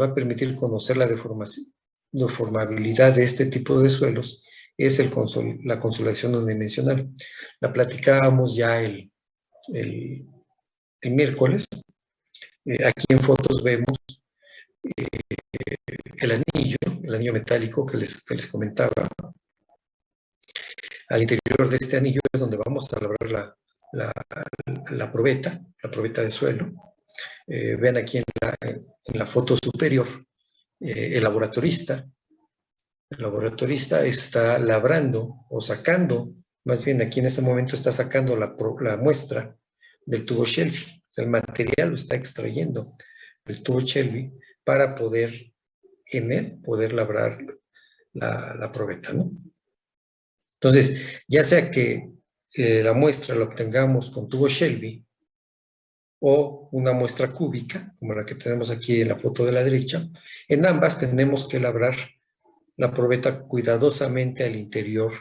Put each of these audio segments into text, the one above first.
va a permitir conocer la deformabilidad de este tipo de suelos es la consolidación unidimensional. La platicábamos ya el miércoles. Aquí en fotos vemos el anillo metálico que les comentaba. Al interior de este anillo es donde vamos a labrar la probeta de suelo. Ven aquí en la foto superior el laboratorista. El laboratorista está labrando o sacando, más bien aquí en este momento está sacando la muestra del tubo Shelby. El material lo está extrayendo del tubo Shelby para poder en él poder labrar la probeta, ¿no? Entonces, ya sea que la muestra la obtengamos con tubo Shelby o una muestra cúbica, como la que tenemos aquí en la foto de la derecha, en ambas tenemos que labrar la probeta cuidadosamente al interior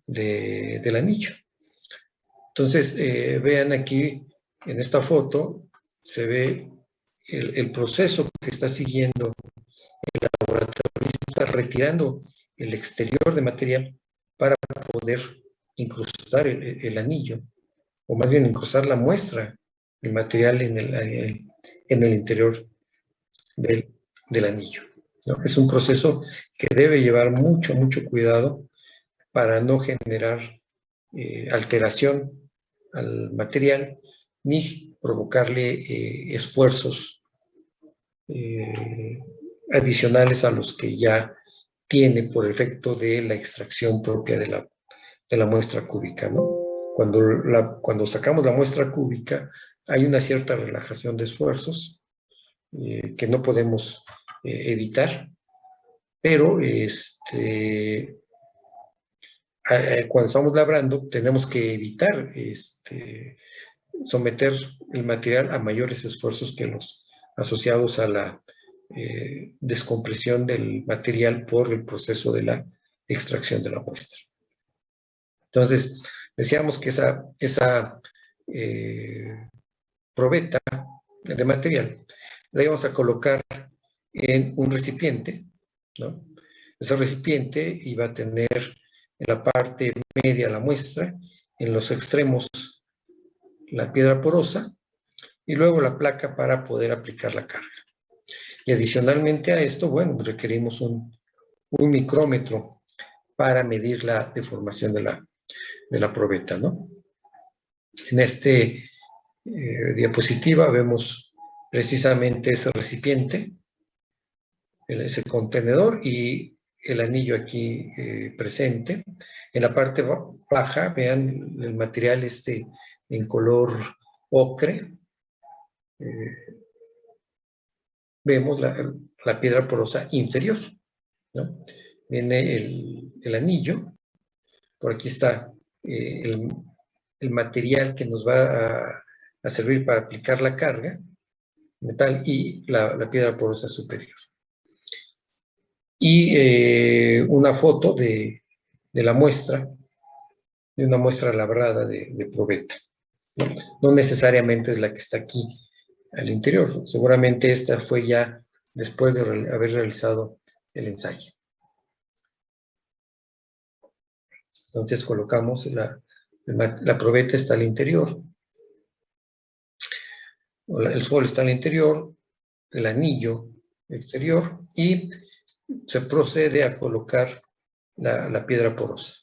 del anillo. Entonces, vean aquí en esta foto, se ve el proceso que está siguiendo el laboratorista retirando el exterior de material para poder incrustar el anillo, o más bien incrustar la muestra de material en el interior del anillo, ¿no? Es un proceso que debe llevar mucho cuidado para no generar alteración al material ni provocarle esfuerzos adicionales a los que ya tiene por efecto de la extracción propia de la muestra cúbica, ¿no? Cuando sacamos la muestra cúbica hay una cierta relajación de esfuerzos que no podemos evitar, pero cuando estamos labrando tenemos que evitar someter el material a mayores esfuerzos que los asociados a la descompresión del material por el proceso de la extracción de la muestra. Entonces, decíamos que esa probeta de material la íbamos a colocar en un recipiente, ¿no? Ese recipiente iba a tener en la parte media la muestra, en los extremos la piedra porosa y luego la placa para poder aplicar la carga. Y adicionalmente a esto, bueno, requerimos un micrómetro para medir la deformación de la probeta, ¿no? En este diapositiva vemos precisamente ese recipiente, ese contenedor y el anillo aquí presente. En la parte baja, vean el material en color ocre. Vemos la piedra porosa inferior, ¿no? Viene el anillo. Por aquí está el material que nos va a servir para aplicar la carga, metal, y la piedra porosa superior. Y una foto de la muestra, de una muestra labrada de probeta. No necesariamente es la que está aquí al interior. Seguramente esta fue ya después de haber realizado el ensayo. Entonces colocamos la probeta está al interior, el suelo está al interior, el anillo exterior, y se procede a colocar la piedra porosa.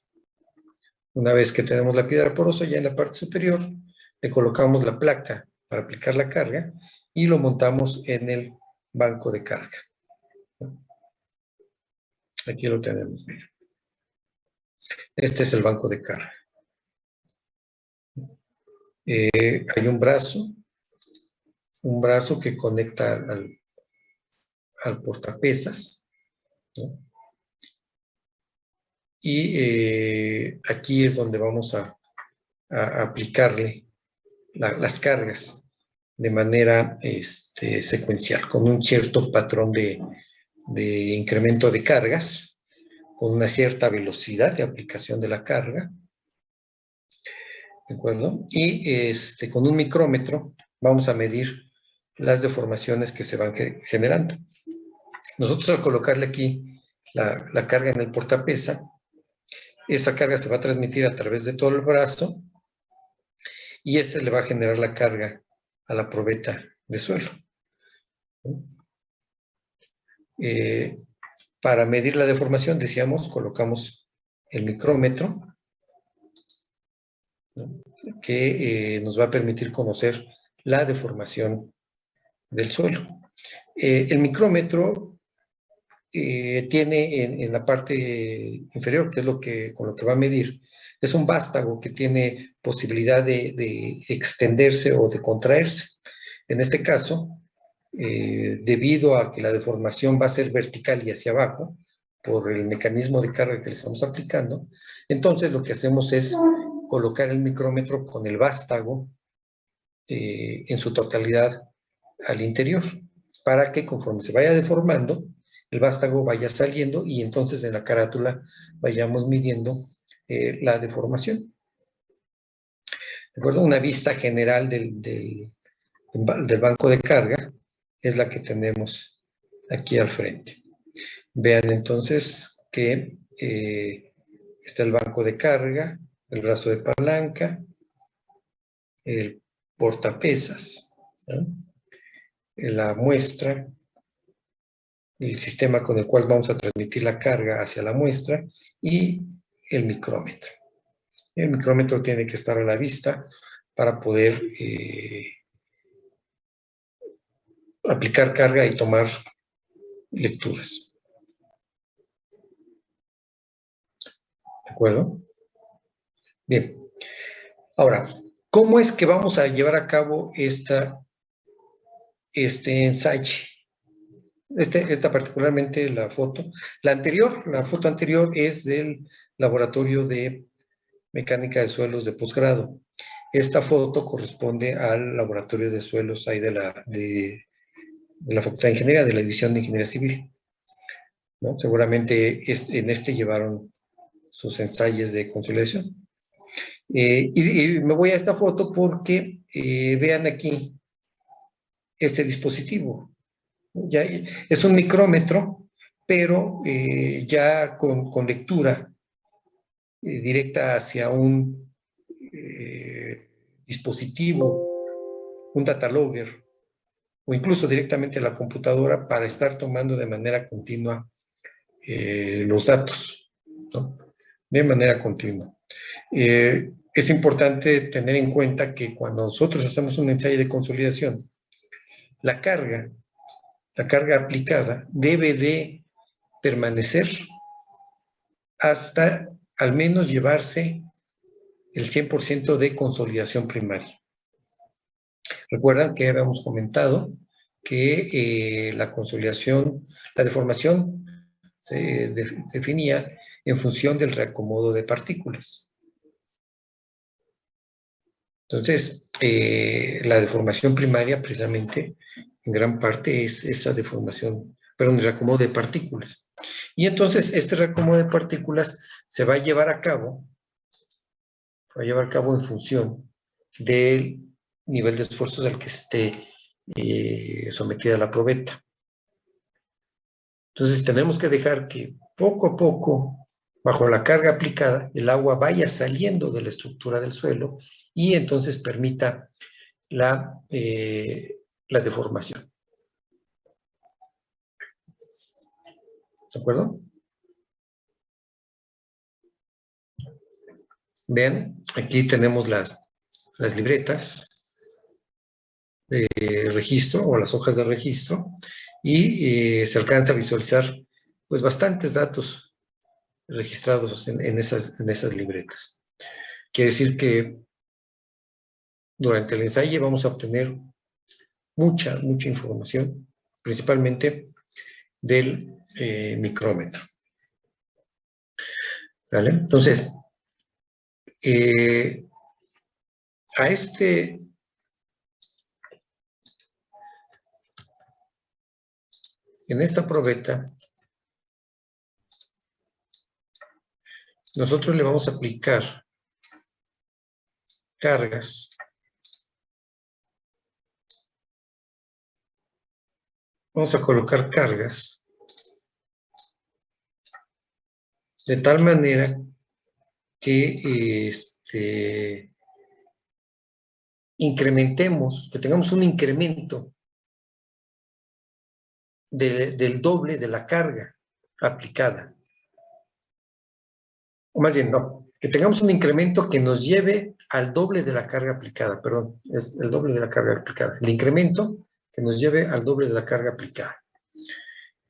Una vez que tenemos la piedra porosa ya en la parte superior, le colocamos la placa para aplicar la carga y lo montamos en el banco de carga. Aquí lo tenemos, miren. Este es el banco de carga. Hay un brazo que conecta al portapesas, ¿no? Y aquí es donde vamos a aplicarle las cargas de manera secuencial, con un cierto patrón de incremento de cargas, con una cierta velocidad de aplicación de la carga, ¿de acuerdo? Y con un micrómetro vamos a medir las deformaciones que se van generando. Nosotros al colocarle aquí la carga en el portapesa, esa carga se va a transmitir a través de todo el brazo y este le va a generar la carga a la probeta de suelo. Para medir la deformación, decíamos, colocamos el micrómetro, ¿no?, que nos va a permitir conocer la deformación del suelo. El micrómetro tiene en la parte inferior, que es con lo que va a medir, es un vástago que tiene posibilidad de extenderse o de contraerse. En este caso, debido a que la deformación va a ser vertical y hacia abajo, por el mecanismo de carga que le estamos aplicando, entonces lo que hacemos es colocar el micrómetro con el vástago en su totalidad al interior, para que conforme se vaya deformando, el vástago vaya saliendo y entonces en la carátula vayamos midiendo la deformación. ¿De acuerdo? Una vista general del banco de carga es la que tenemos aquí al frente. Vean entonces que está el banco de carga, el brazo de palanca, el portapesas, ¿no?, la muestra, el sistema con el cual vamos a transmitir la carga hacia la muestra y el micrómetro. El micrómetro tiene que estar a la vista para poder aplicar carga y tomar lecturas. ¿De acuerdo? Bien. Ahora, ¿cómo es que vamos a llevar a cabo este ensayo? Esta particularmente la foto. La foto anterior es del laboratorio de mecánica de suelos de posgrado. Esta foto corresponde al laboratorio de suelos ahí de la Facultad de Ingeniería, de la División de Ingeniería Civil, ¿no? Seguramente en este llevaron sus ensayos de consolidación. Y me voy a esta foto porque vean aquí este dispositivo. Ya es un micrómetro, pero ya con lectura directa hacia un dispositivo, un data logger, o incluso directamente a la computadora para estar tomando de manera continua los datos, ¿no?, de manera continua. Es importante tener en cuenta que cuando nosotros hacemos un ensayo de consolidación, la carga aplicada debe de permanecer hasta al menos llevarse el 100% de consolidación primaria. Recuerdan que habíamos comentado que la deformación se definía en función del reacomodo de partículas. Entonces, la deformación primaria, precisamente, en gran parte es esa deformación, perdón, el reacomodo de partículas. Y entonces, este reacomodo de partículas se va a llevar a cabo en función del nivel de esfuerzos al que esté sometida la probeta. Entonces, tenemos que dejar que poco a poco, bajo la carga aplicada, el agua vaya saliendo de la estructura del suelo y entonces permita la deformación. ¿De acuerdo? Vean, aquí tenemos las libretas de registro o las hojas de registro y se alcanza a visualizar pues bastantes datos registrados en esas libretas. Quiere decir que durante el ensayo vamos a obtener mucha información, principalmente del micrómetro. ¿Vale? Entonces, en esta probeta, nosotros le vamos a aplicar cargas vamos a colocar cargas de tal manera que incrementemos, que tengamos un incremento del doble de la carga aplicada. O más bien, no, que tengamos un incremento que nos lleve al doble de la carga aplicada, perdón, es el doble de la carga aplicada. El incremento que nos lleve al doble de la carga aplicada.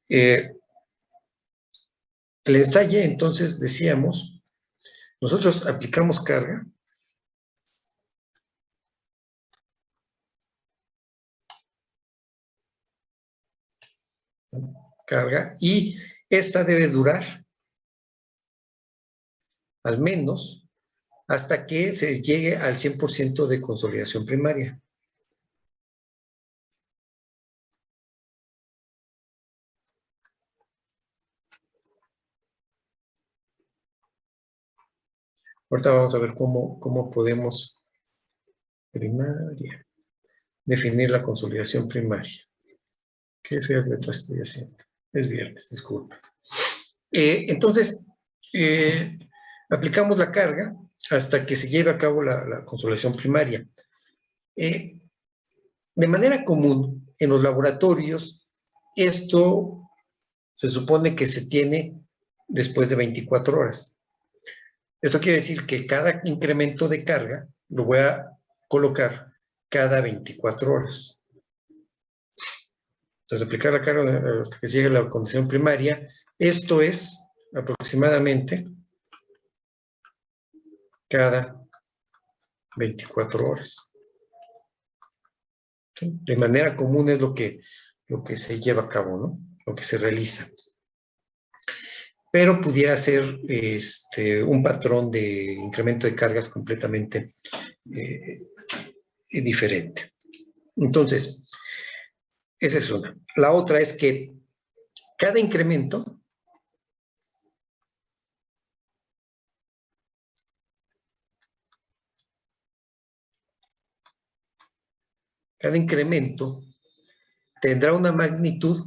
El ensayo, entonces, decíamos, nosotros aplicamos carga, y esta debe durar al menos hasta que se llegue al 100% de consolidación primaria. Ahorita vamos a ver cómo podemos primaria definir la consolidación primaria. ¿Qué feas letras estoy haciendo? Es viernes, disculpa. Entonces, aplicamos la carga hasta que se lleve a cabo la consolidación primaria. De manera común, en los laboratorios, esto se supone que se tiene después de 24 horas. Esto quiere decir que cada incremento de carga lo voy a colocar cada 24 horas. Entonces, aplicar la carga hasta que llegue a la condición primaria, esto es aproximadamente cada 24 horas. ¿Okay? De manera común es lo que se lleva a cabo, ¿no? Lo que se realiza. Pero pudiera ser un patrón de incremento de cargas completamente diferente. Entonces, esa es una. La otra es que cada incremento tendrá una magnitud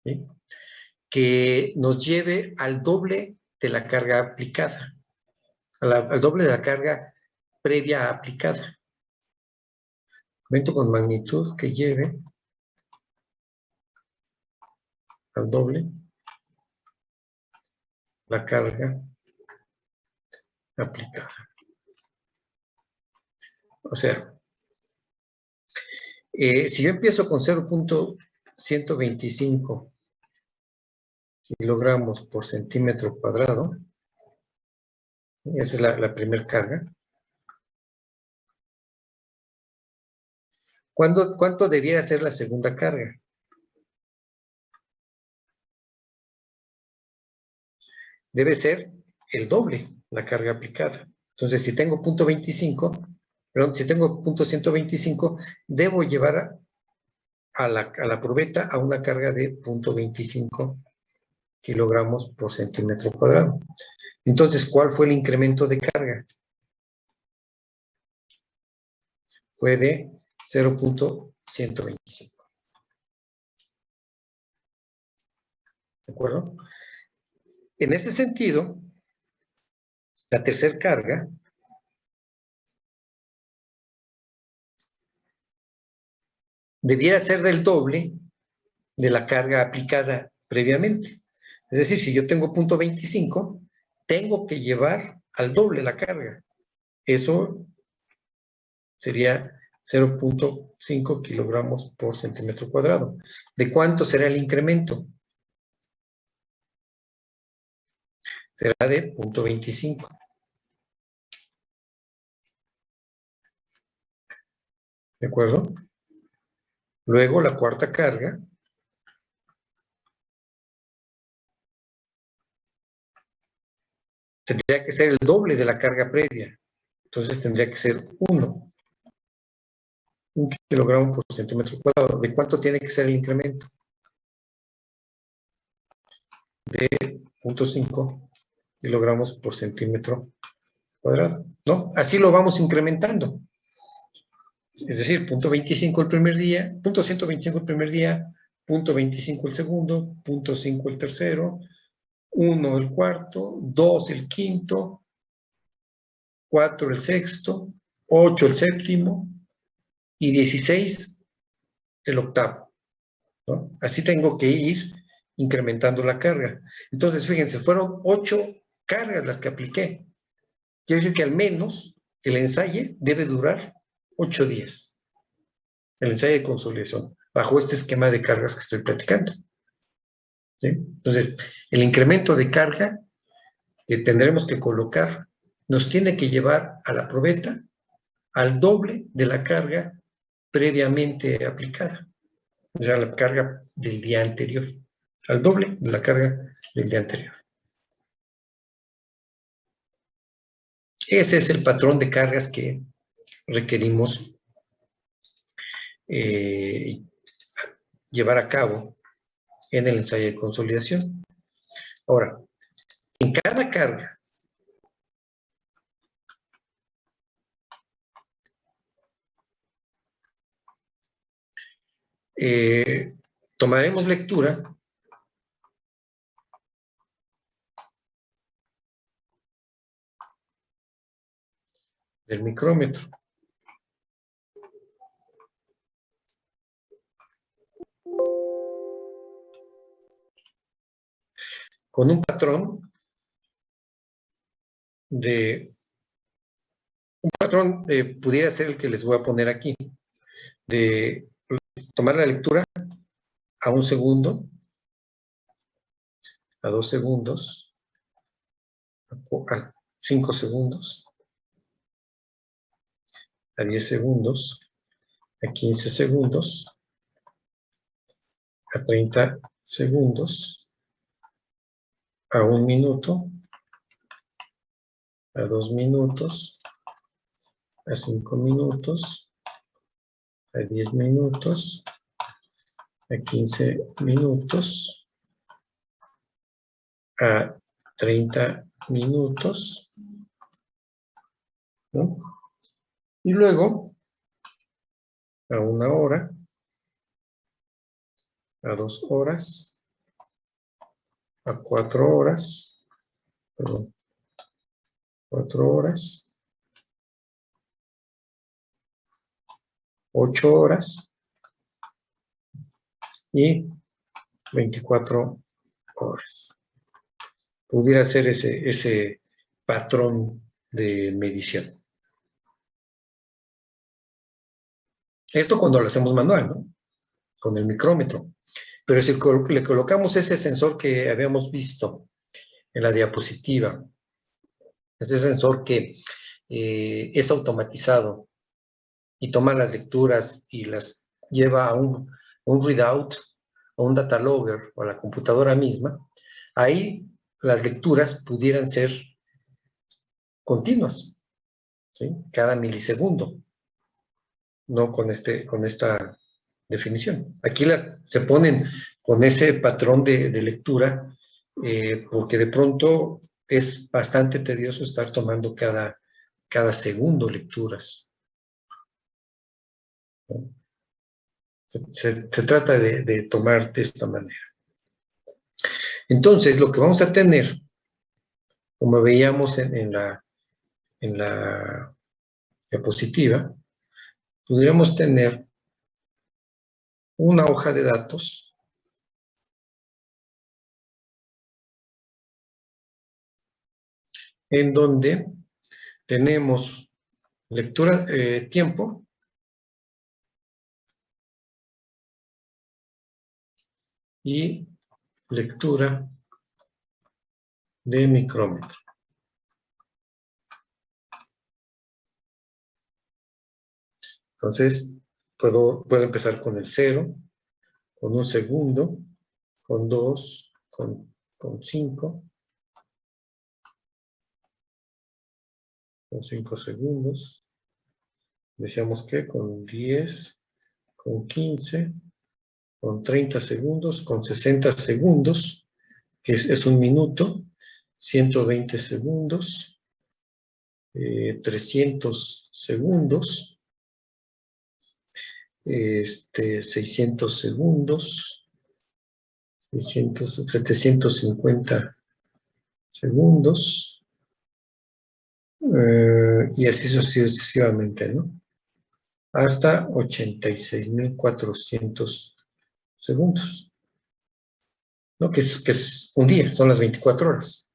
¿sí? Que nos lleve al doble de la carga aplicada, al doble de la carga previa aplicada. Incremento con magnitud que lleve al doble la carga aplicada. O sea, si yo empiezo con 0.125 kilogramos por centímetro cuadrado, esa es la primera carga. ¿Cuánto debiera ser la segunda carga? Debe ser el doble la carga aplicada. Entonces, si tengo 0.125, debo llevar a la probeta a una carga de 0.25 kilogramos por centímetro cuadrado. Entonces, ¿cuál fue el incremento de carga? Fue de 0.125. ¿De acuerdo? En ese sentido, la tercera carga debiera ser del doble de la carga aplicada previamente. Es decir, si yo tengo 0.25, tengo que llevar al doble la carga. Eso sería 0.5 kilogramos por centímetro cuadrado. ¿De cuánto será el incremento? Será de 0.25. ¿De acuerdo? Luego, la cuarta carga tendría que ser el doble de la carga previa. Entonces, tendría que ser 1 kilogramo por centímetro cuadrado. ¿De cuánto tiene que ser el incremento? De 0.5 kilogramos por centímetro cuadrado, ¿no? Así lo vamos incrementando. Es decir, 0.25 el primer día, 0.125 el primer día, 0.25 el segundo, 0.5 el tercero, 1 el cuarto, 2 el quinto, 4 el sexto, 8 el séptimo y 16 el octavo, ¿no? Así tengo que ir incrementando la carga. Entonces, fíjense, fueron 8 cargas las que apliqué. Quiere decir que al menos el ensayo debe durar 8 días. El ensayo de consolidación, bajo este esquema de cargas que estoy platicando. ¿Sí? Entonces, el incremento de carga que tendremos que colocar nos tiene que llevar a la probeta al doble de la carga previamente aplicada. O sea, la carga del día anterior. Al doble de la carga del día anterior. Ese es el patrón de cargas que requerimos llevar a cabo en el ensayo de consolidación. Ahora, en cada carga, tomaremos lectura del micrómetro. Con un patrón pudiera ser el que les voy a poner aquí, de tomar la lectura a 1 segundo, a 2 segundos, a 5 segundos, a 10 segundos, a 15 segundos, a 30 segundos, a 1 minuto, a 2 minutos, a 5 minutos, a 10 minutos, a 15 minutos, a 30 minutos, ¿no? Y luego a 1 hora, a 2 horas, a 4 horas, perdón, 4 horas, 8 horas y 24 horas. Pudiera ser ese patrón de medición. Esto cuando lo hacemos manual, ¿no? Con el micrómetro. Pero si le colocamos ese sensor que habíamos visto en la diapositiva, ese sensor que es automatizado y toma las lecturas y las lleva a un readout, a un data logger o a la computadora misma, ahí las lecturas pudieran ser continuas, ¿sí? Cada milisegundo, no con esta definición. Aquí se ponen con ese patrón de lectura porque de pronto es bastante tedioso estar tomando cada segundo lecturas. Se trata de tomar de esta manera. Entonces, lo que vamos a tener, como veíamos en la diapositiva, podríamos tener una hoja de datos en donde tenemos lectura, tiempo, y lectura de micrómetro. Entonces, puedo empezar con el 0, con 1 segundo, con 2, con 5, con 5 segundos. Decíamos que con 10, con 15, con 30 segundos, con 60 segundos, que es 1 minuto, 120 segundos, 300 segundos, 600 segundos, 750 segundos. Y así sucesivamente, ¿no? Hasta 86.400 segundos, ¿no? Que es un día, son las 24 horas.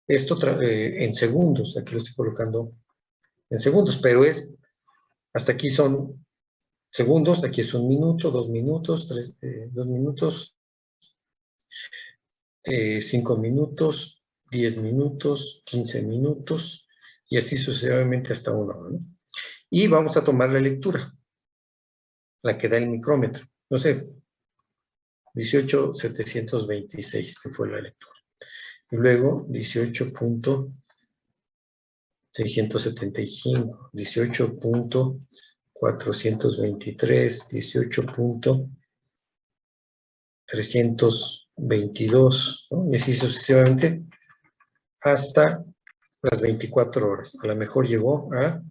Esto en segundos, aquí lo estoy colocando en segundos, pero hasta aquí son segundos, aquí es 1 minuto, 2 minutos, 2 minutos, 5 minutos, 10 minutos, 15 minutos, y así sucesivamente hasta 1 hora, ¿no? Y vamos a tomar la lectura, la que da el micrómetro. No sé, 18.726, que fue la lectura. Y luego 18.675, 18.423, 18.322, ¿no? Y así sucesivamente hasta las 24 horas. A lo mejor llegó a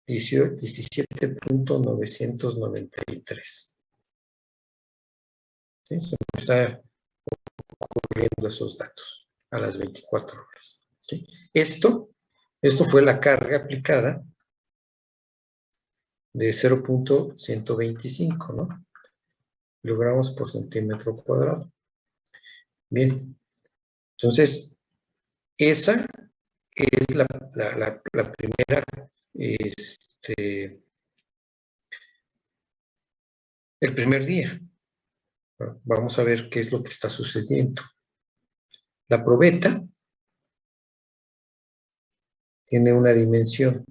17.993. ¿Sí? Se me está ocurriendo esos datos a las 24 horas. ¿Sí? Esto fue la carga aplicada de 0.125, ¿no? Kilogramos por centímetro cuadrado. Bien, entonces, esa es la primera, el primer día. Vamos a ver qué es lo que está sucediendo. La probeta tiene una dimensión.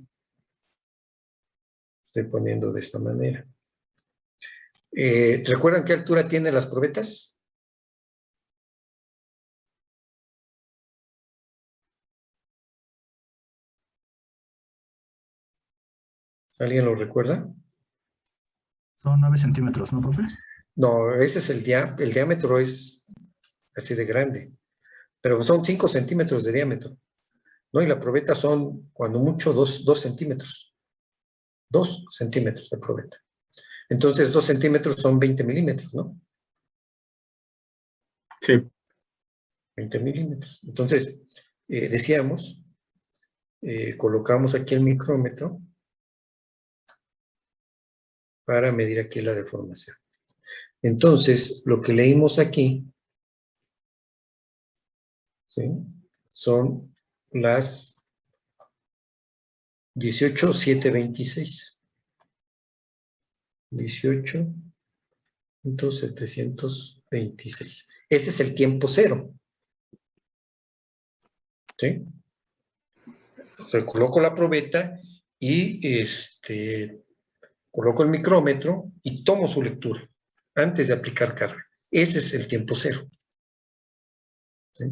Estoy poniendo de esta manera. ¿Recuerdan qué altura tienen las probetas? ¿Alguien lo recuerda? Son 9 centímetros, ¿no, profe? No, ese es el diámetro es así de grande, pero son 5 centímetros de diámetro, ¿no? Y la probeta son, cuando mucho, 2 centímetros. 2 centímetros de probeta. Entonces, 2 centímetros son 20 milímetros, ¿no? Sí. 20 milímetros. Entonces, decíamos, colocamos aquí el micrómetro para medir aquí la deformación. Entonces, lo que leímos aquí, ¿sí? Son las 18.726. 18.726. Ese es el tiempo cero. ¿Sí? O sea, coloco la probeta y coloco el micrómetro y tomo su lectura antes de aplicar carga. Ese es el tiempo cero. ¿Sí?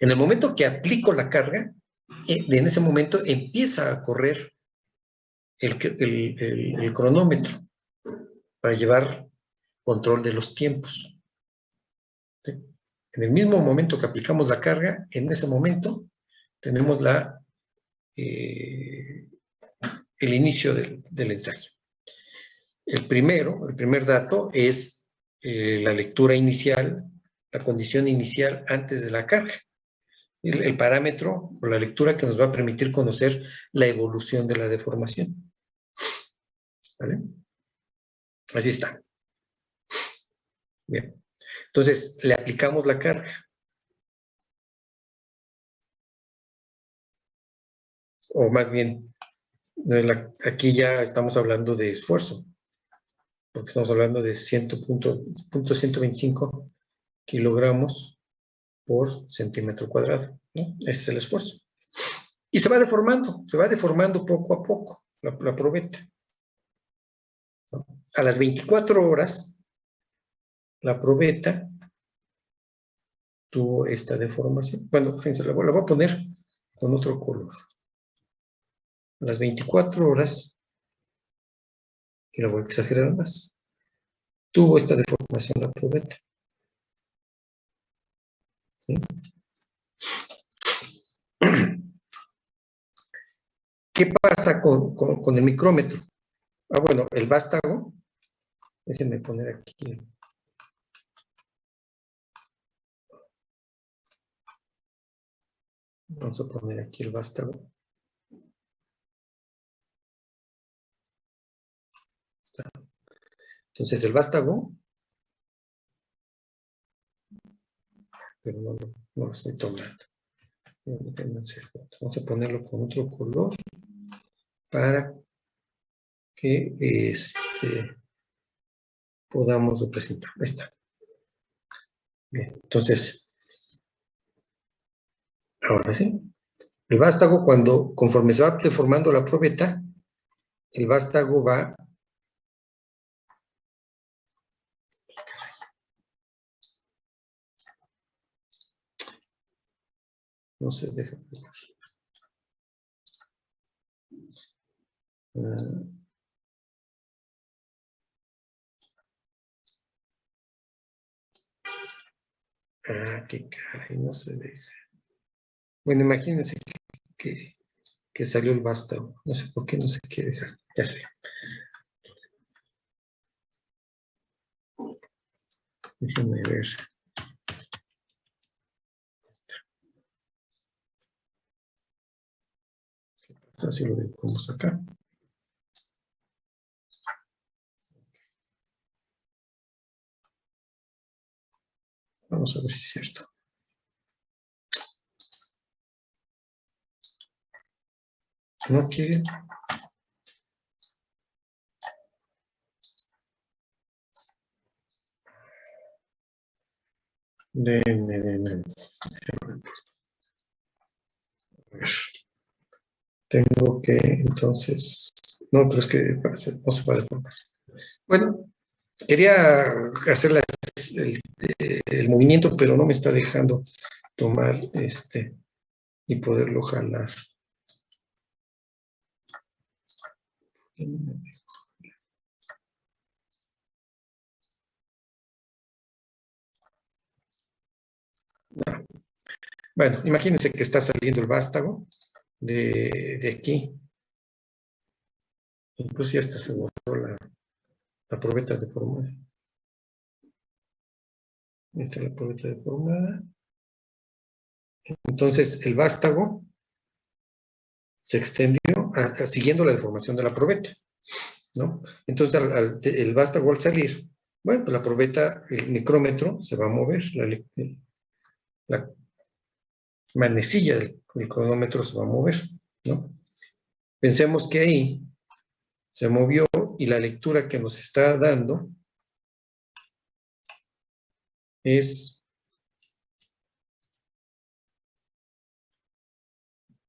En el momento que aplico la carga, en ese momento empieza a correr el cronómetro para llevar control de los tiempos. ¿Sí? En el mismo momento que aplicamos la carga, en ese momento tenemos el inicio del ensayo. El primer dato es la lectura inicial, la condición inicial antes de la carga. El parámetro o la lectura que nos va a permitir conocer la evolución de la deformación. ¿Vale? Así está. Bien. Entonces, le aplicamos la carga. O más bien, aquí ya estamos hablando de esfuerzo, porque estamos hablando de 100.125 kilogramos por centímetro cuadrado, ¿no? Ese es el esfuerzo. Y se va deformando poco a poco la probeta. ¿No? A las 24 horas, la probeta tuvo esta deformación. Bueno, fíjense, la voy a poner con otro color. A las 24 horas, y la voy a exagerar más, tuvo esta deformación la probeta. ¿Sí? ¿Qué pasa con el micrómetro? Bueno, el vástago, déjenme poner aquí Vamos a poner aquí el vástago. Entonces el vástago, pero no lo estoy tomando. Vamos a ponerlo con otro color para que podamos representar. Ahí está. Bien, entonces, ahora sí. El vástago, conforme se va deformando la probeta, el vástago va... No se deja. Qué caray, no se deja. Bueno, imagínense que salió el vástago. No sé por qué no se quiere dejar. Ya sé. Déjenme ver. Así lo dejamos acá. Vamos a ver si es cierto. No quiere. Denme. A ver. Tengo que, entonces... No, pero es que no se puede poner. Bueno, quería hacer el movimiento, pero no me está dejando tomar y poderlo jalar. No. Bueno, imagínense que está saliendo el vástago de aquí. Incluso ya está se borró la probeta deformada. Esta es la probeta deformada. Entonces, el vástago se extendió siguiendo la deformación de la probeta, ¿no? Entonces, el vástago al salir, bueno, pues la probeta, el micrómetro se va a mover, la manecilla del cronómetro se va a mover, ¿no? Pensemos que ahí se movió y la lectura que nos está dando es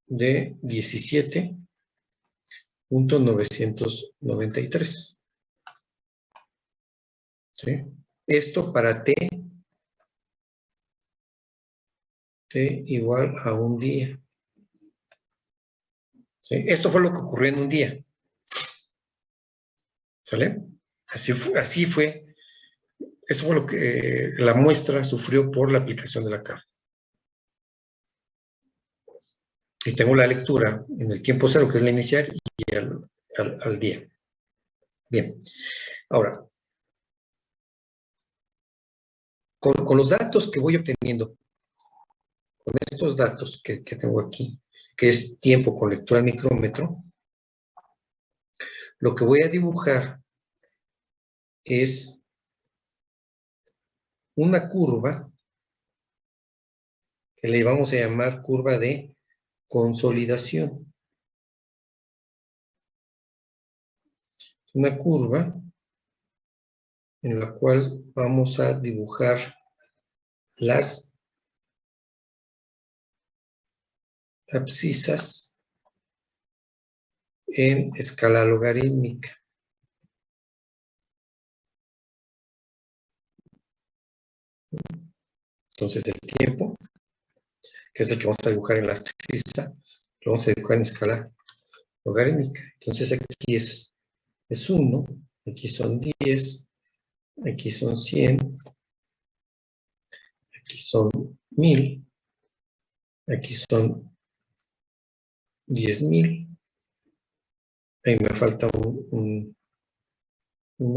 de 17.993. ¿Sí? Esto para t igual a un día. ¿Sí? Esto fue lo que ocurrió en un día. ¿Sale? Así fue. Eso fue lo que la muestra sufrió por la aplicación de la carga. Y tengo la lectura en el tiempo cero, que es la inicial, y al día. Bien. Ahora, con los datos que voy obteniendo, con estos datos que tengo aquí, que es tiempo con lectura al micrómetro, lo que voy a dibujar es una curva que le vamos a llamar curva de consolidación. Una curva en la cual vamos a dibujar las abscisas en escala logarítmica. Entonces el tiempo, que es el que vamos a dibujar en la abscisa, lo vamos a dibujar en escala logarítmica. Entonces aquí es 1, aquí son 10, aquí son 100, aquí son 1000, aquí son 10,000. Ahí me falta uno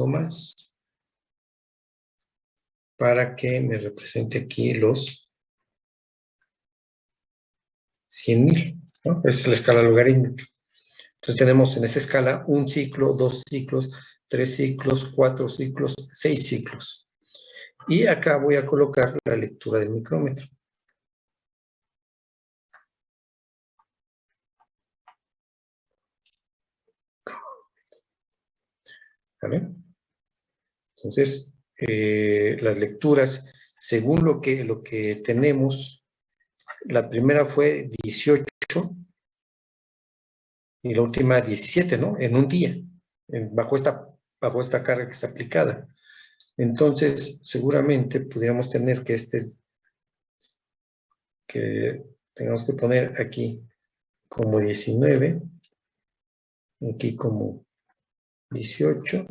más para que me represente aquí los 100,000, ¿no? Esa es la escala logarítmica. Entonces tenemos en esa escala 1 ciclo, 2 ciclos, 3 ciclos, 4 ciclos, 6 ciclos. Y acá voy a colocar la lectura del micrómetro. ¿Vale? Entonces, las lecturas, según lo que tenemos, la primera fue 18 y la última 17, ¿no? En un día, bajo esta carga que está aplicada. Entonces, seguramente pudiéramos tener que tengamos que poner aquí como 19, aquí como 18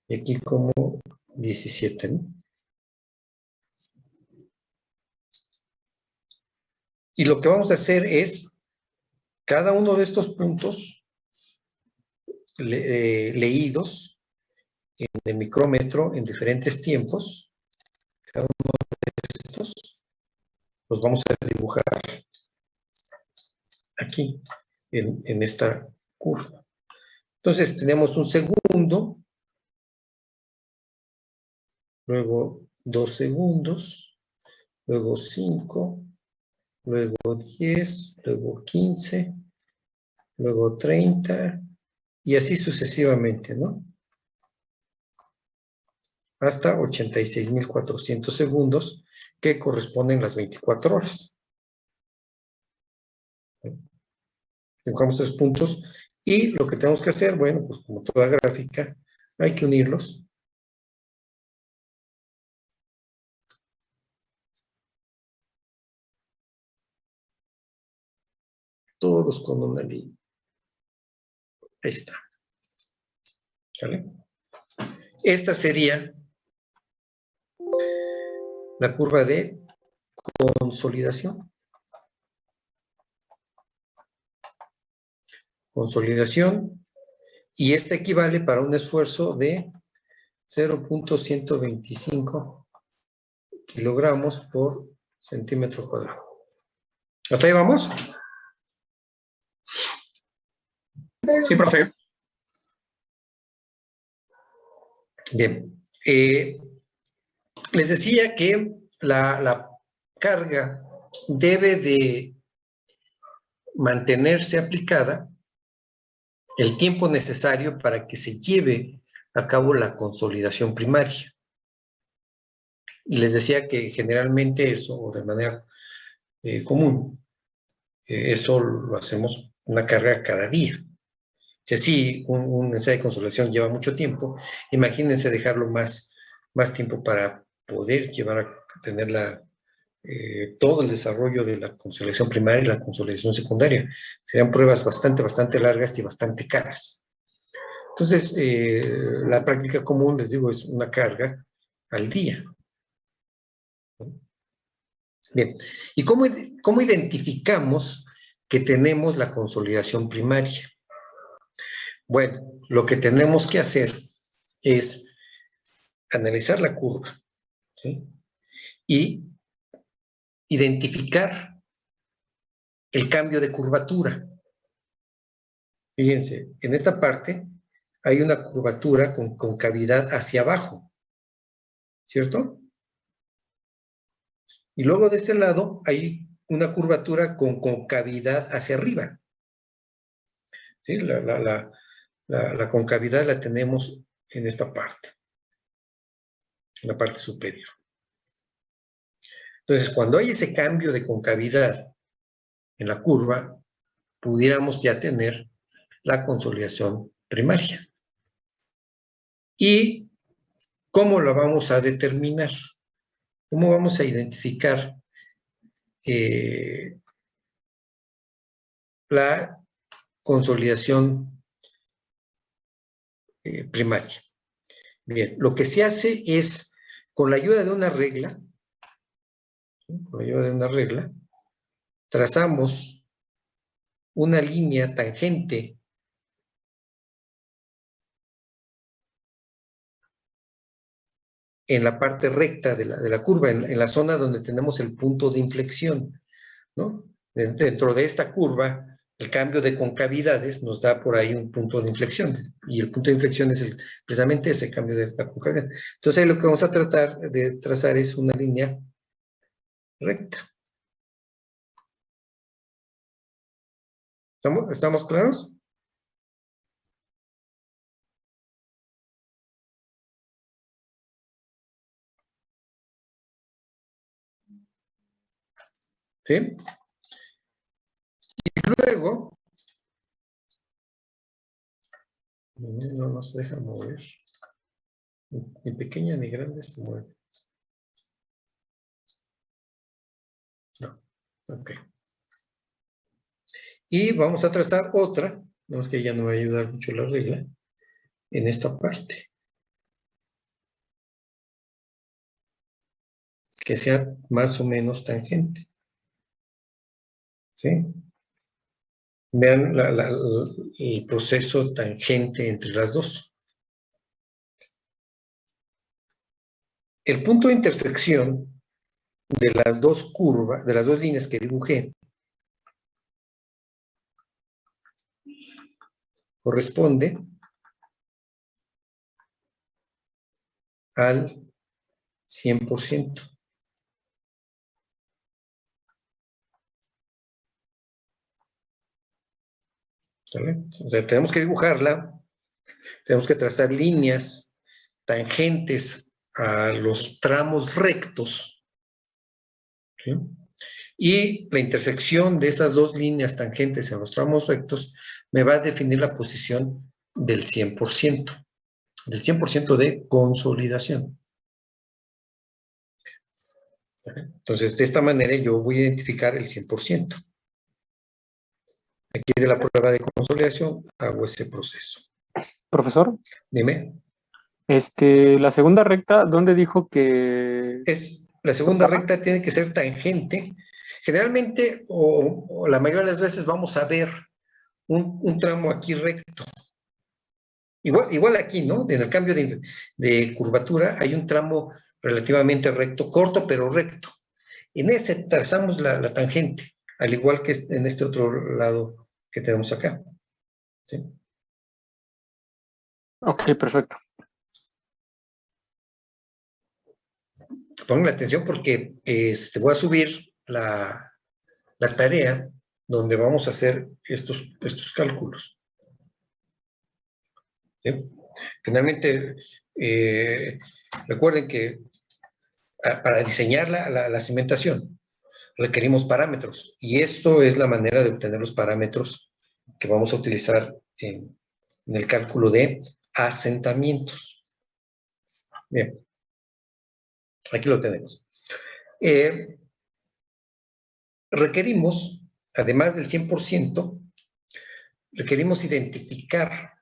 y aquí como 17, ¿no? Y lo que vamos a hacer es, cada uno de estos puntos leídos en el micrómetro en diferentes tiempos, cada uno de estos los vamos a dibujar aquí, en esta curva. Entonces tenemos un segundo, luego 2 segundos, luego 5, luego 10, luego 15, luego 30, y así sucesivamente, ¿no? Hasta 86,400 segundos, que corresponden las 24 horas. Dibujamos 3 puntos, y lo que tenemos que hacer, bueno, pues como toda gráfica, hay que unirlos. Todos con una línea. Ahí está. ¿Vale? Esta sería la curva de consolidación. Consolidación, y esta equivale para un esfuerzo de 0.125 kilogramos por centímetro cuadrado. ¿Hasta ahí vamos? Sí, profe. Bien. Les decía que la carga debe de mantenerse aplicada el tiempo necesario para que se lleve a cabo la consolidación primaria. Y les decía que generalmente eso, o de manera común, eso lo hacemos una carga cada día. Si así un ensayo de consolidación lleva mucho tiempo, imagínense dejarlo más tiempo para poder llevar a tener todo el desarrollo de la consolidación primaria y la consolidación secundaria. Serían pruebas bastante largas y bastante caras. Entonces, la práctica común, les digo, es una carga al día. Bien, ¿y cómo identificamos que tenemos la consolidación primaria? Bueno, lo que tenemos que hacer es analizar la curva, ¿sí? Y identificar el cambio de curvatura. Fíjense, en esta parte hay una curvatura con concavidad hacia abajo, ¿cierto? Y luego de este lado hay una curvatura con concavidad hacia arriba. ¿Sí? La concavidad la tenemos en esta parte, en la parte superior. Entonces, cuando hay ese cambio de concavidad en la curva, pudiéramos ya tener la consolidación primaria. ¿Y cómo la vamos a determinar? ¿Cómo vamos a identificar la consolidación primaria? Bien, lo que se hace es, con la ayuda de una regla, trazamos una línea tangente en la parte recta de la curva, en la zona donde tenemos el punto de inflexión, ¿no? Dentro de esta curva, el cambio de concavidades nos da por ahí un punto de inflexión, y el punto de inflexión es precisamente ese cambio de la concavidad. Entonces, ahí lo que vamos a tratar de trazar es una línea recta. ¿Estamos claros? ¿Sí? Y luego, no se deja mover. Ni pequeña ni grande se mueve. No. Ok. Y vamos a trazar otra, no es que ya no va a ayudar mucho la regla, en esta parte. Que sea más o menos tangente. ¿Sí? Vean el proceso tangente entre las dos. El punto de intersección de las dos curvas, de las dos líneas que dibujé, corresponde al 100%. ¿Vale? O sea, tenemos que dibujarla, tenemos que trazar líneas tangentes a los tramos rectos, ¿sí? Y la intersección de esas dos líneas tangentes en los tramos rectos me va a definir la posición del 100%, del 100% de consolidación. Entonces, de esta manera yo voy a identificar el 100%. Aquí de la prueba de consolidación hago ese proceso. Profesor, Dime. la segunda recta, ¿dónde dijo que...? La segunda recta tiene que ser tangente. Generalmente, o la mayoría de las veces, vamos a ver un tramo aquí recto. Igual aquí, ¿no? En el cambio de curvatura hay un tramo relativamente recto, corto pero recto. En ese trazamos la tangente, al igual que en este otro lado que tenemos acá. ¿Sí? Ok, perfecto. Pongan atención porque voy a subir la tarea donde vamos a hacer estos cálculos. ¿Sí? Finalmente, recuerden que para diseñar la cimentación requerimos parámetros, y esto es la manera de obtener los parámetros que vamos a utilizar en el cálculo de asentamientos. Bien, aquí lo tenemos. Requerimos, además del 100%, requerimos identificar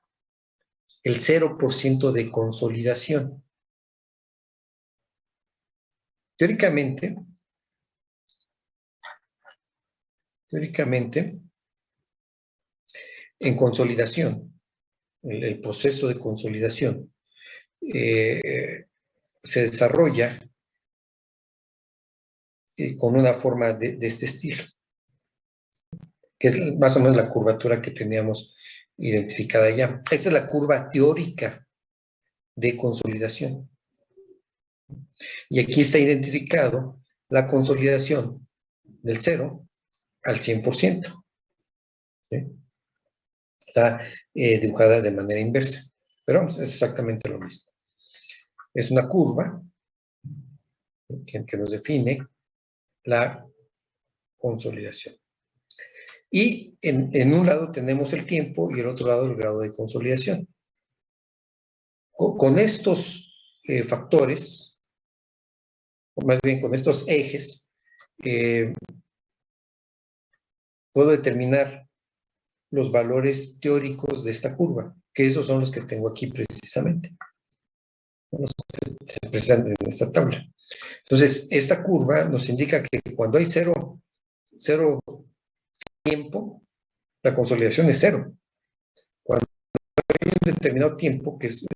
el 0% de consolidación. Teóricamente, en consolidación, el proceso de consolidación se desarrolla con una forma de este estilo, que es más o menos la curvatura que teníamos identificada ya. Esta es la curva teórica de consolidación. Y aquí está identificado la consolidación del 0 al 100%. ¿Sí? Está dibujada de manera inversa, pero es exactamente lo mismo. Es una curva que nos define la consolidación. Y en un lado tenemos el tiempo y en el otro lado el grado de consolidación. Con estos factores, o más bien con estos ejes, puedo determinar los valores teóricos de esta curva, que esos son los que tengo aquí precisamente. Los que se presentan en esta tabla. Entonces, esta curva nos indica que cuando hay cero tiempo, la consolidación es 0. Cuando hay un determinado tiempo, que es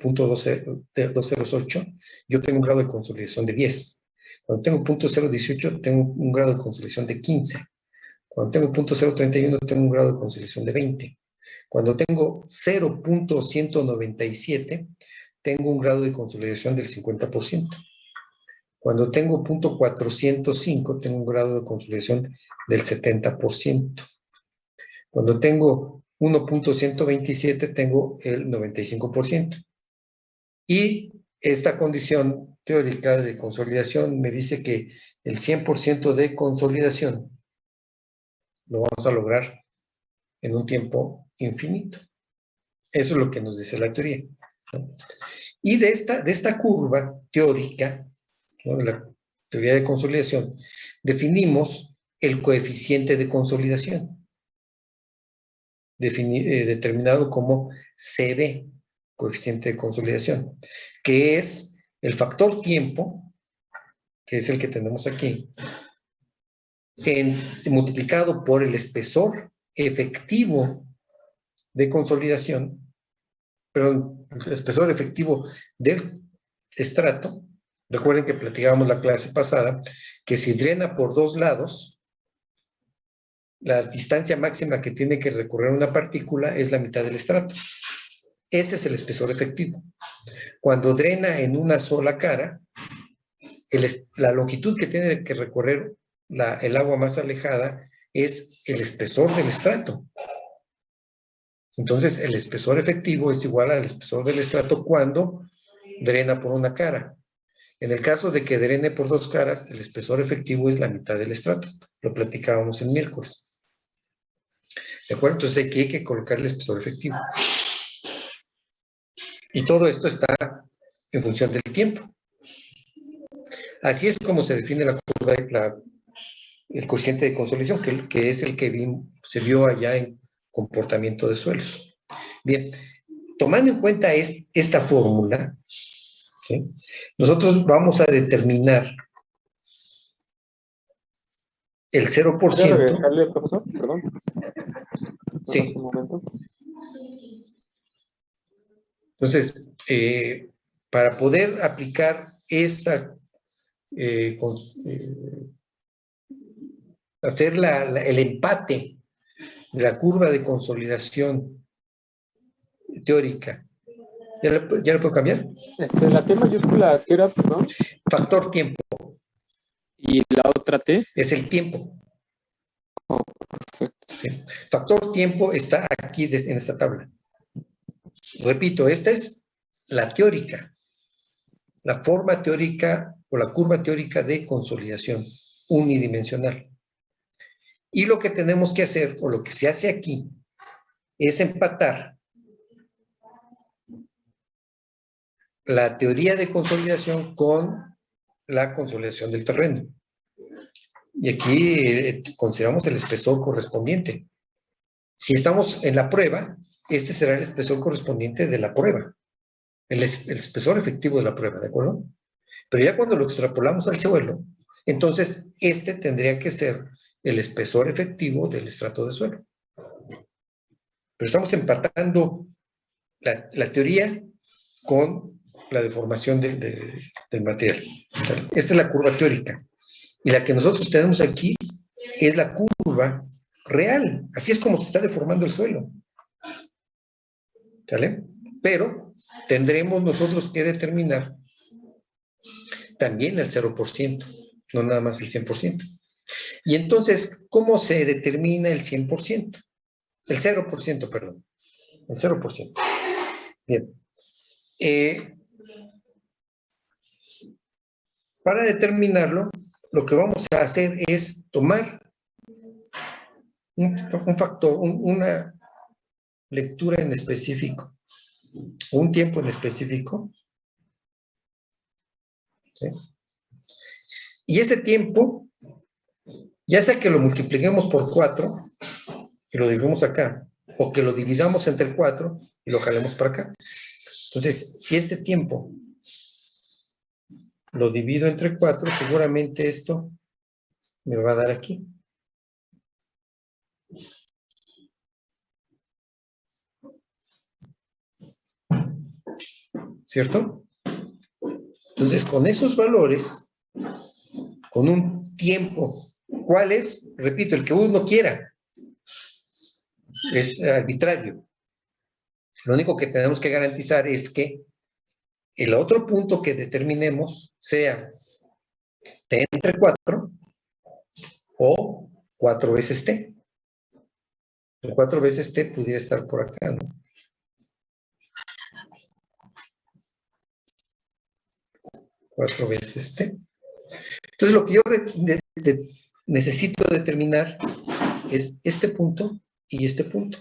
punto 208, yo tengo un grado de consolidación de 10. Cuando tengo punto 018, tengo un grado de consolidación de 15. Cuando tengo 0.031 tengo un grado de consolidación de 20. Cuando tengo 0.197 tengo un grado de consolidación del 50%. Cuando tengo 0.405 tengo un grado de consolidación del 70%. Cuando tengo 1.127 tengo el 95%. Y esta condición teórica de consolidación me dice que el 100% de consolidación lo vamos a lograr en un tiempo infinito. Eso es lo que nos dice la teoría, ¿no? Y de esta curva teórica, ¿no?, de la teoría de consolidación, definimos el coeficiente de consolidación, determinado como CB, coeficiente de consolidación, que es el factor tiempo, que es el que tenemos aquí, multiplicado por el espesor efectivo de consolidación, perdón, el espesor efectivo del estrato. Recuerden que platicábamos la clase pasada que si drena por dos lados, la distancia máxima que tiene que recorrer una partícula es la mitad del estrato. Ese es el espesor efectivo. Cuando drena en una sola cara, la longitud que tiene que recorrer el agua más alejada es el espesor del estrato. Entonces, el espesor efectivo es igual al espesor del estrato cuando drena por una cara. En el caso de que drene por dos caras, el espesor efectivo es la mitad del estrato. Lo platicábamos el miércoles. ¿De acuerdo? Entonces aquí hay que colocar el espesor efectivo. Y todo esto está en función del tiempo. Así es como se define la curva, el coeficiente de consolidación, que es el que se vio allá en comportamiento de suelos. Bien, tomando en cuenta esta fórmula, ¿sí?, nosotros vamos a determinar el 0%. ¿Puedo agregarle, profesor? Perdón. Sí. Un momento. Entonces, para poder aplicar hacer el empate de la curva de consolidación teórica, ¿ya lo puedo cambiar? La T mayúscula, ¿qué era, perdón? Factor tiempo. ¿Y la otra T? Es el tiempo. Oh, perfecto. ¿Sí? Factor tiempo está aquí en esta tabla. Repito, esta es la teórica, la forma teórica o la curva teórica de consolidación unidimensional. Y lo que tenemos que hacer, o lo que se hace aquí, es empatar la teoría de consolidación con la consolidación del terreno. Y aquí consideramos el espesor correspondiente. Si estamos en la prueba, este será el espesor correspondiente de la prueba, el espesor efectivo de la prueba, ¿de acuerdo? Pero ya cuando lo extrapolamos al suelo, entonces este tendría que ser el espesor efectivo del estrato de suelo. Pero estamos empatando la teoría con la deformación del material. Esta es la curva teórica. Y la que nosotros tenemos aquí es la curva real. Así es como se está deformando el suelo. ¿Sale? Pero tendremos nosotros que determinar también el 0%, no nada más el 100%. Y entonces, ¿cómo se determina el 100%? El 0%, perdón. El 0%. Bien. Para determinarlo, lo que vamos a hacer es tomar un factor, una lectura en específico, un tiempo en específico, ¿sí? Y ese tiempo, ya sea que lo multipliquemos por 4 y lo dividimos acá, o que lo dividamos entre 4 y lo jalemos para acá. Entonces, si este tiempo lo divido entre 4, seguramente esto me va a dar aquí. ¿Cierto? Entonces, con esos valores, con un tiempo ¿Cuál es? Repito, el que uno quiera. Es arbitrario. Lo único que tenemos que garantizar es que el otro punto que determinemos sea t entre 4 o 4 veces t. El 4 veces t pudiera estar por acá, ¿no? 4 veces t. Entonces, lo que yo necesito determinar es este punto y este punto,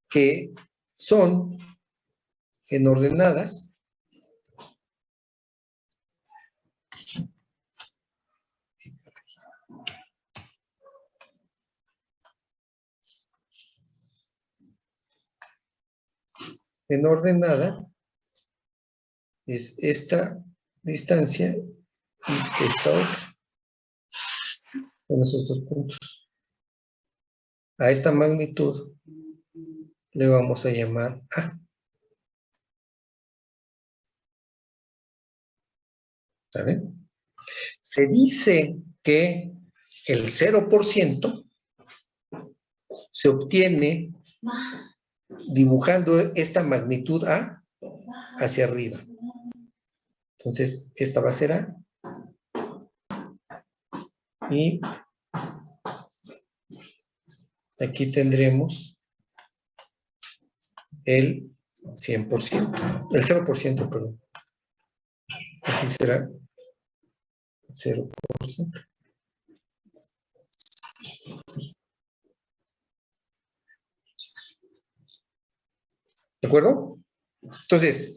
que son en ordenadas es esta distancia y esta otra. Son esos dos puntos. A esta magnitud le vamos a llamar A. ¿Sabe? Se dice que el 0% se obtiene dibujando esta magnitud A hacia arriba. Entonces, esta va a ser A. Y aquí tendremos el 100%, el 0%, perdón. Aquí será 0%. ¿De acuerdo? Entonces,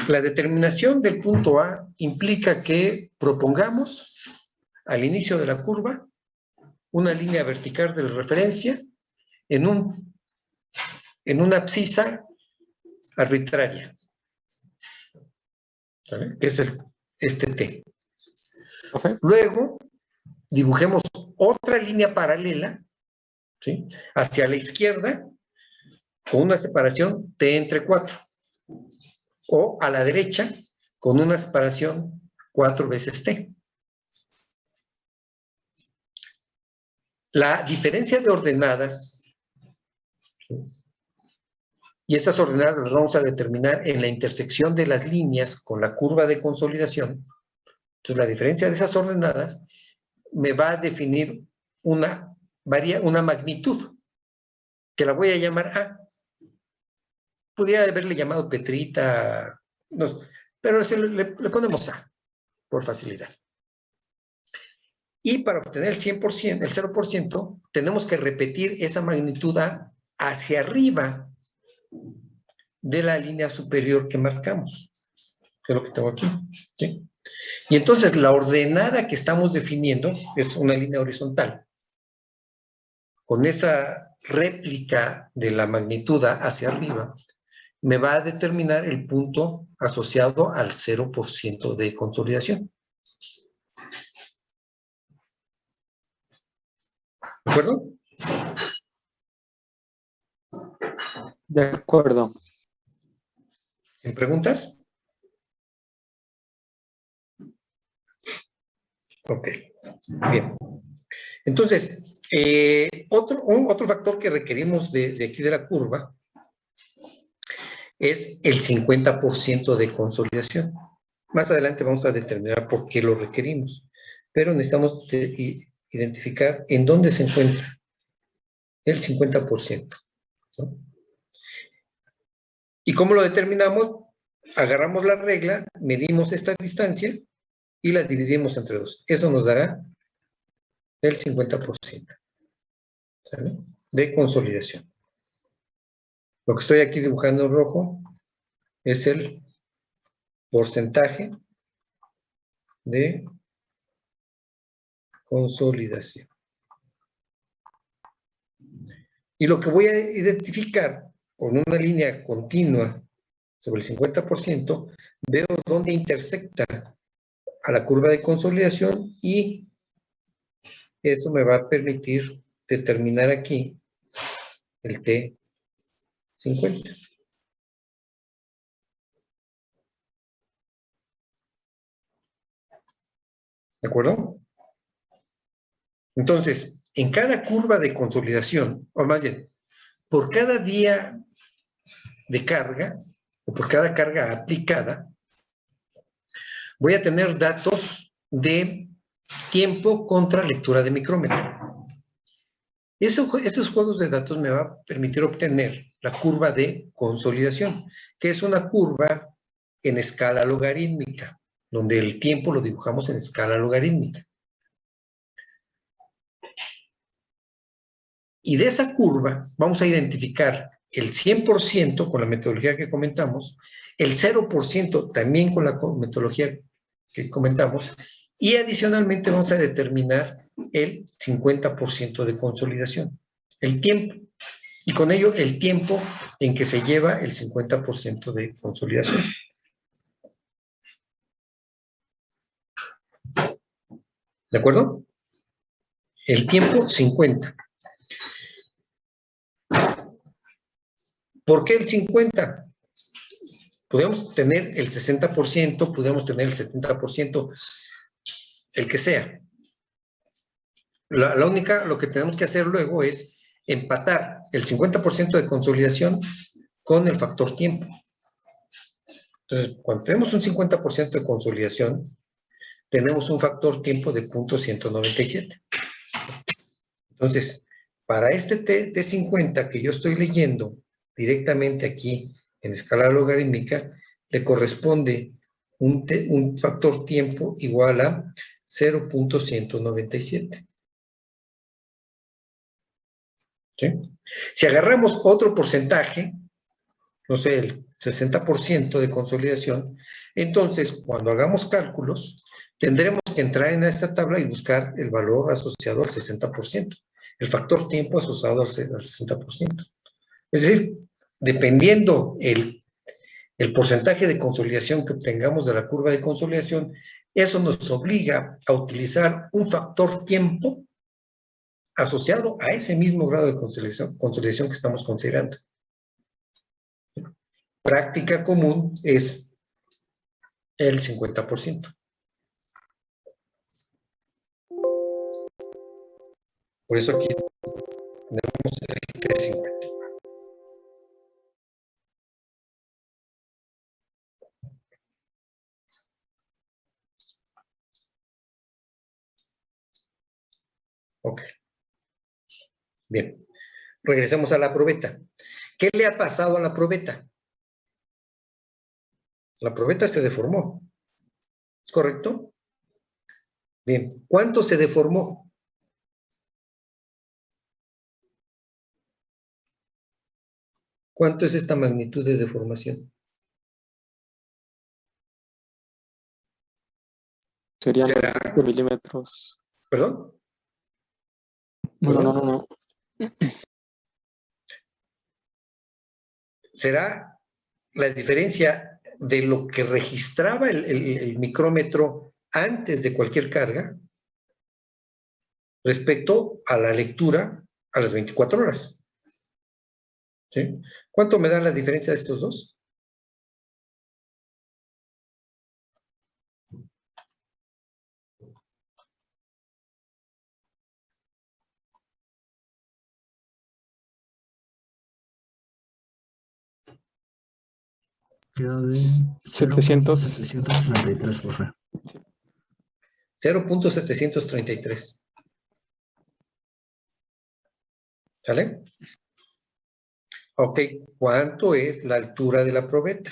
la determinación del punto A implica que propongamos al inicio de la curva una línea vertical de referencia en una abscisa arbitraria, ¿sabe? Que es este T. ¿Profe? Luego, dibujemos otra línea paralela, ¿sí?, hacia la izquierda, con una separación T entre 4. O a la derecha, con una separación 4 veces T. La diferencia de ordenadas, ¿sí?, y estas ordenadas las vamos a determinar en la intersección de las líneas con la curva de consolidación. Entonces, la diferencia de esas ordenadas me va a definir una magnitud, que la voy a llamar A. Pudiera haberle llamado Petrita, no, pero le ponemos A, por facilidad. Y para obtener el 100%, el 0%, tenemos que repetir esa magnitud A hacia arriba de la línea superior que marcamos, que es lo que tengo aquí, ¿sí? Y entonces la ordenada que estamos definiendo es una línea horizontal. Con esa réplica de la magnitud A hacia arriba, me va a determinar el punto asociado al 0% de consolidación. ¿De acuerdo? De acuerdo. ¿En preguntas? Ok, bien. Entonces, otro factor que requerimos de aquí de la curva es el 50% de consolidación. Más adelante vamos a determinar por qué lo requerimos, pero necesitamos identificar en dónde se encuentra el 50%, ¿no? ¿Y cómo lo determinamos? Agarramos la regla, medimos esta distancia y la dividimos entre 2. Eso nos dará el 50%, ¿sabe?, de consolidación. Lo que estoy aquí dibujando en rojo es el porcentaje de consolidación. Y lo que voy a identificar con una línea continua sobre el 50%, veo dónde intersecta a la curva de consolidación y eso me va a permitir determinar aquí el T50. ¿De acuerdo? Entonces, en cada curva de consolidación, o más bien, por cada día de carga, o por cada carga aplicada, voy a tener datos de tiempo contra lectura de micrómetro. Esos juegos de datos me va a permitir obtener la curva de consolidación, que es una curva en escala logarítmica, donde el tiempo lo dibujamos en escala logarítmica. Y de esa curva vamos a identificar el 100% con la metodología que comentamos, el 0% también con la metodología que comentamos, y adicionalmente vamos a determinar el 50% de consolidación, el tiempo, y con ello el tiempo en que se lleva el 50% de consolidación. ¿De acuerdo? El tiempo 50. ¿Por qué el 50? Podemos tener el 60%, podemos tener el 70%, el que sea. Lo que tenemos que hacer luego es empatar el 50% de consolidación con el factor tiempo. Entonces, cuando tenemos un 50% de consolidación, tenemos un factor tiempo de 0.197. Entonces, para este T50 que yo estoy leyendo directamente aquí en escala logarítmica, le corresponde un factor tiempo igual a 0.197. ¿Sí? Si agarramos otro porcentaje, no sé, el 60% de consolidación, entonces cuando hagamos cálculos, tendremos que entrar en esta tabla y buscar el valor asociado al 60%, el factor tiempo asociado al 60%. Es decir, dependiendo el porcentaje de consolidación que obtengamos de la curva de consolidación, eso nos obliga a utilizar un factor tiempo asociado a ese mismo grado de consolidación que estamos considerando. Práctica común es el 50%. Por eso aquí tenemos el T50. Ok. Bien. Regresemos a la probeta. ¿Qué le ha pasado a la probeta? La probeta se deformó. ¿Es correcto? Bien. ¿Cuánto se deformó? ¿Cuánto es esta magnitud de deformación? Serían 20 milímetros. ¿Perdón? No. Será la diferencia de lo que registraba el micrómetro antes de cualquier carga respecto a la lectura a las 24 horas. ¿Sí? ¿Cuánto me da la diferencia de estos dos? Queda de 733, por favor. 0.733. ¿Sale? Ok, ¿cuánto es la altura de la probeta?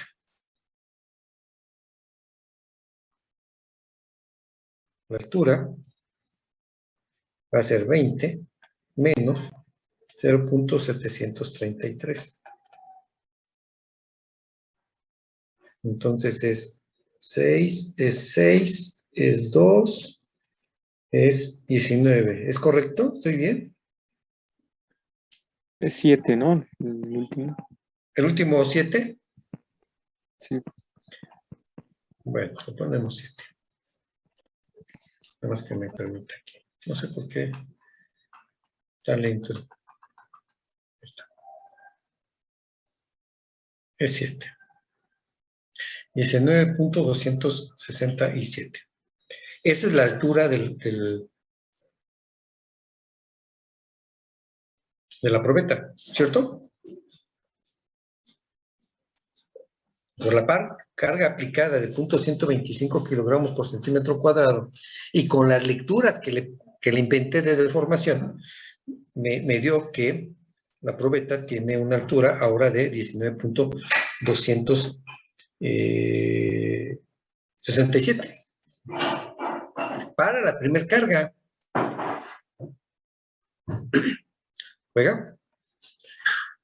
La altura va a ser 20 menos 0.733. Entonces es 6, es 2, es 19. ¿Es correcto? ¿Estoy bien? Es 7, ¿no? El último. ¿El último 7? Sí. Bueno, le ponemos 7. Nada más que me permita aquí. No sé por qué tan lento. Está. Es 7. 19.267. Esa es la altura del de la probeta, ¿cierto? Por la carga aplicada de 0.125 kilogramos por centímetro cuadrado y con las lecturas que le inventé de deformación, me dio que la probeta tiene una altura ahora de 19.267. Para la primer carga. ¿Juega?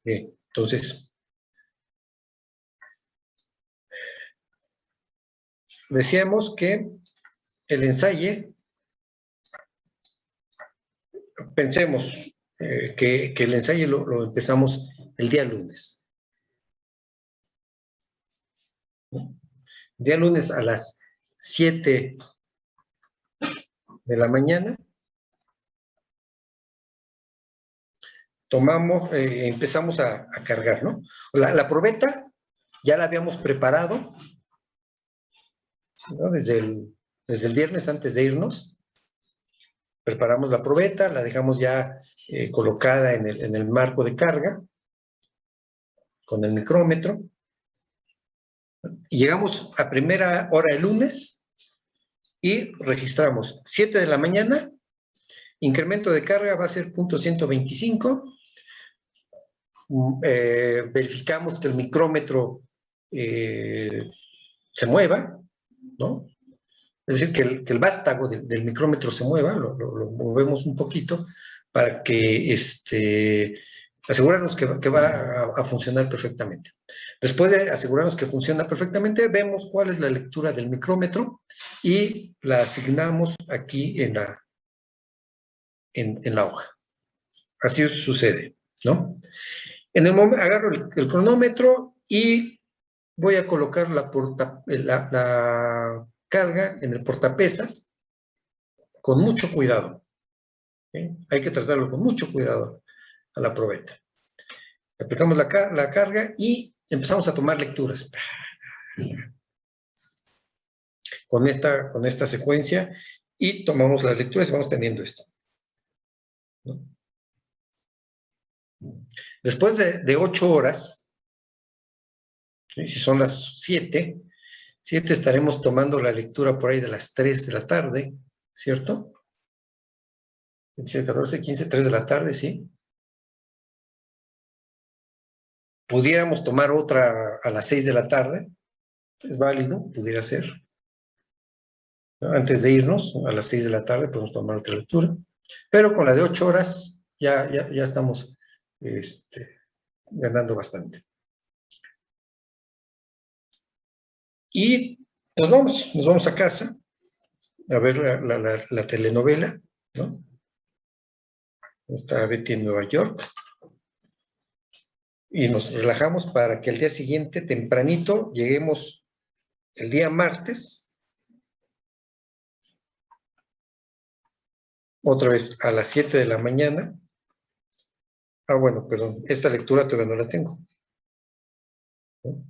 Bien, entonces, decíamos que el ensayo, pensemos que el ensayo lo empezamos el día lunes. Día lunes a las 7 de la mañana. Empezamos a cargar, ¿no? La probeta ya la habíamos preparado, ¿no? Desde el viernes antes de irnos. Preparamos la probeta, la dejamos ya colocada en el marco de carga, con el micrómetro. Y llegamos a primera hora el lunes y registramos 7 de la mañana, incremento de carga va a ser 0.125. Verificamos que el micrómetro se mueva, ¿no? Es decir, que el vástago del micrómetro se mueva, lo movemos un poquito para que asegurarnos que va a funcionar perfectamente. Después de asegurarnos que funciona perfectamente, vemos cuál es la lectura del micrómetro y la asignamos aquí en la hoja. Así sucede, ¿no? En el momento agarro el cronómetro y voy a colocar la carga en el portapesas con mucho cuidado. ¿Sí? Hay que tratarlo con mucho cuidado a la probeta. Aplicamos la carga y empezamos a tomar lecturas. Con esta secuencia y tomamos las lecturas y vamos teniendo esto, ¿no? Después de 8 horas, ¿sí? Si son las 7 estaremos tomando la lectura por ahí de las 3 de la tarde, ¿cierto? 14, 15, 3 de la tarde, ¿sí? Pudiéramos tomar otra a las 6 de la tarde, es válido, pudiera ser. ¿No? Antes de irnos, a las 6 de la tarde podemos tomar otra lectura, pero con la de 8 horas ya estamos ganando bastante. Y nos vamos a casa a ver la telenovela, ¿no? Está Betty en Nueva York. Y nos relajamos para que el día siguiente, tempranito, lleguemos el día martes, otra vez a las 7 de la mañana. Ah, bueno, perdón, esta lectura todavía no la tengo, ¿no?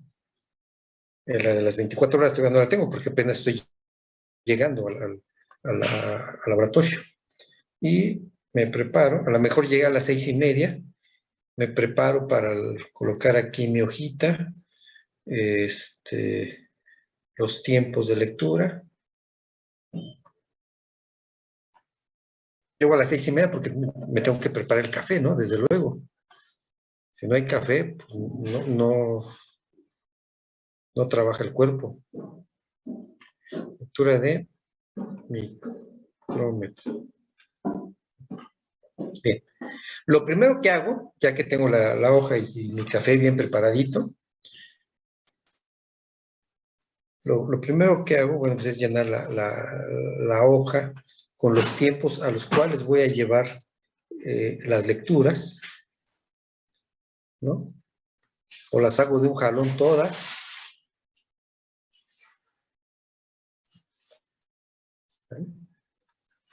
La de las 24 horas todavía no la tengo porque apenas estoy llegando al laboratorio. Y me preparo, a lo mejor llega a las 6:30, me preparo para colocar aquí mi hojita, los tiempos de lectura. Llego a las 6:30 porque me tengo que preparar el café, ¿no? Desde luego. Si no hay café, pues no trabaja el cuerpo. Lectura de micrómetro. Bien. Lo primero que hago, ya que tengo la hoja y mi café bien preparadito, lo primero que hago, bueno, pues es llenar la hoja con los tiempos a los cuales voy a llevar las lecturas, ¿no? O las hago de un jalón todas.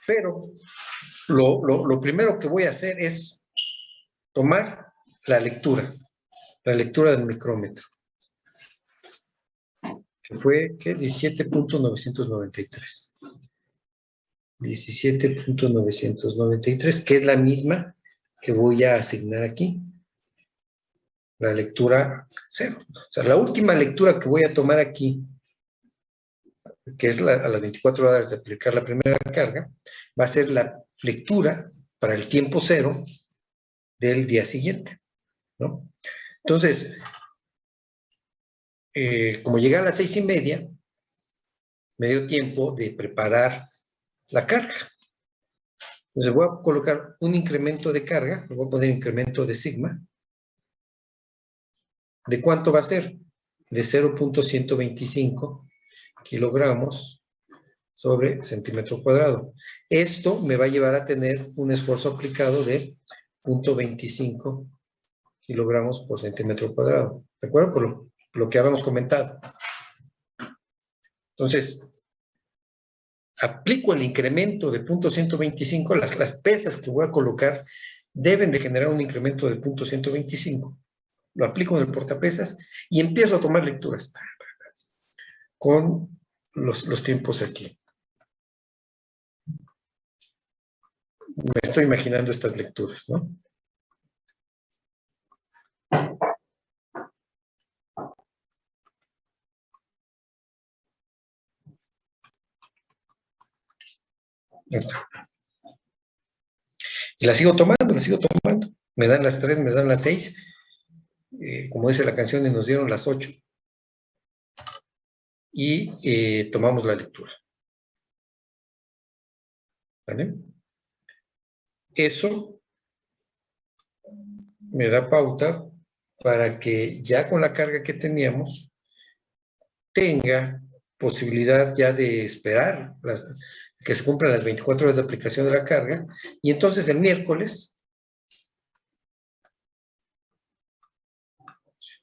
Pero lo primero que voy a hacer es tomar la lectura del micrómetro, que fue, ¿qué? 17.993. 17.993, que es la misma que voy a asignar aquí. La lectura 0. O sea, la última lectura que voy a tomar aquí, que es a las 24 horas de aplicar la primera carga, va a ser la lectura para el tiempo 0 del día siguiente, ¿no? Entonces, como llegué a las 6:30, me dio tiempo de preparar la carga. Entonces voy a colocar un incremento de carga, le voy a poner incremento de sigma. ¿De cuánto va a ser? De 0.125 kilogramos sobre centímetro cuadrado. Esto me va a llevar a tener un esfuerzo aplicado de 0.25 kilogramos por centímetro cuadrado. ¿De acuerdo? Por lo que habíamos comentado. Entonces, aplico el incremento de 0.125, las pesas que voy a colocar deben de generar un incremento de 0.125. Lo aplico en el portapesas y empiezo a tomar lecturas con los tiempos aquí. Me estoy imaginando estas lecturas, ¿no? Ya está. Y la sigo tomando, la sigo tomando. Me dan las 3, me dan las 6. Como dice la canción, y nos dieron las 8. Y tomamos la lectura. ¿Vale? Eso me da pauta para que ya con la carga que teníamos tenga posibilidad ya de esperar que se cumplan las 24 horas de aplicación de la carga, y entonces el miércoles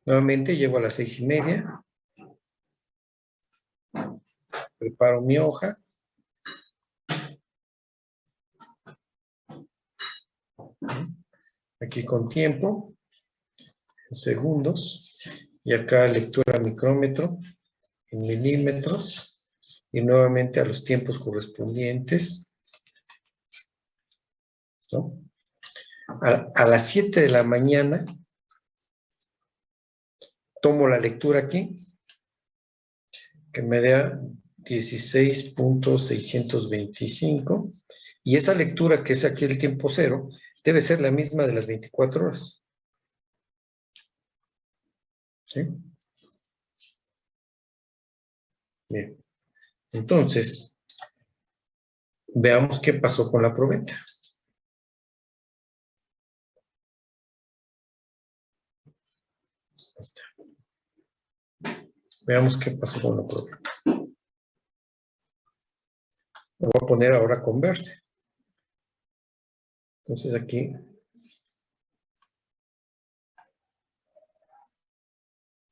nuevamente llego a las 6:30, preparo mi hoja, aquí con tiempo, en segundos, y acá lectura micrómetro, en milímetros, y nuevamente a los tiempos correspondientes, ¿no? A las 7 de la mañana, tomo la lectura aquí, que me da 16.625, y esa lectura que es aquí el tiempo 0, debe ser la misma de las 24 horas. ¿Sí? Bien. Entonces, veamos qué pasó con la probeta. Ahí está. Veamos qué pasó con la probeta. Lo voy a poner ahora con verde. Entonces aquí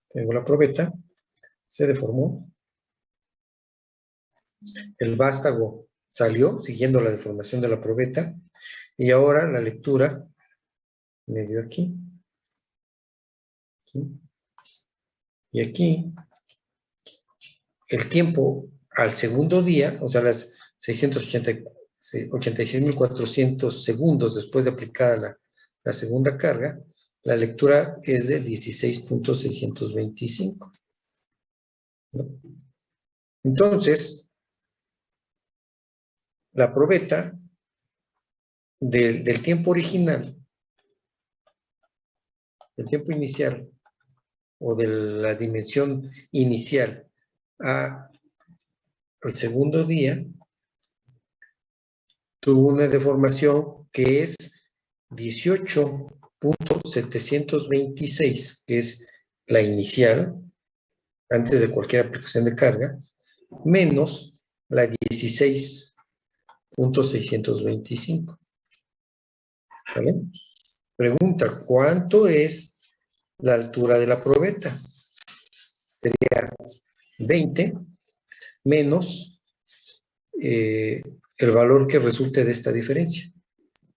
tengo la probeta, se deformó. El vástago salió siguiendo la deformación de la probeta, y ahora la lectura me dio aquí. Y aquí el tiempo al segundo día, o sea, las 86.400 segundos después de aplicada la segunda carga, la lectura es de 16.625. ¿No? Entonces, la probeta del tiempo original, del tiempo inicial, o de la dimensión inicial al segundo día, tuvo una deformación que es 18.726, que es la inicial, antes de cualquier aplicación de carga, menos la 16.625. ¿Vale? Pregunta, ¿cuánto es la altura de la probeta? Sería 20 menos el valor que resulte de esta diferencia.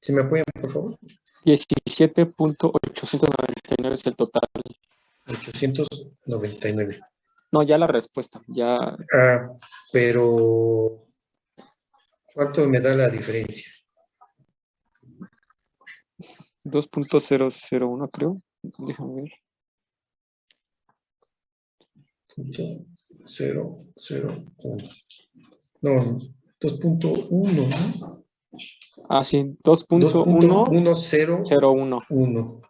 ¿Sí me apoyan, por favor? 17.899 es el total. 899. No, ya la respuesta, ya. Pero ¿cuánto me da la diferencia? 2.001, creo. Déjame ver. 0.001. No, 2.1, ¿no? Ah, sí, 2.101. 2.101.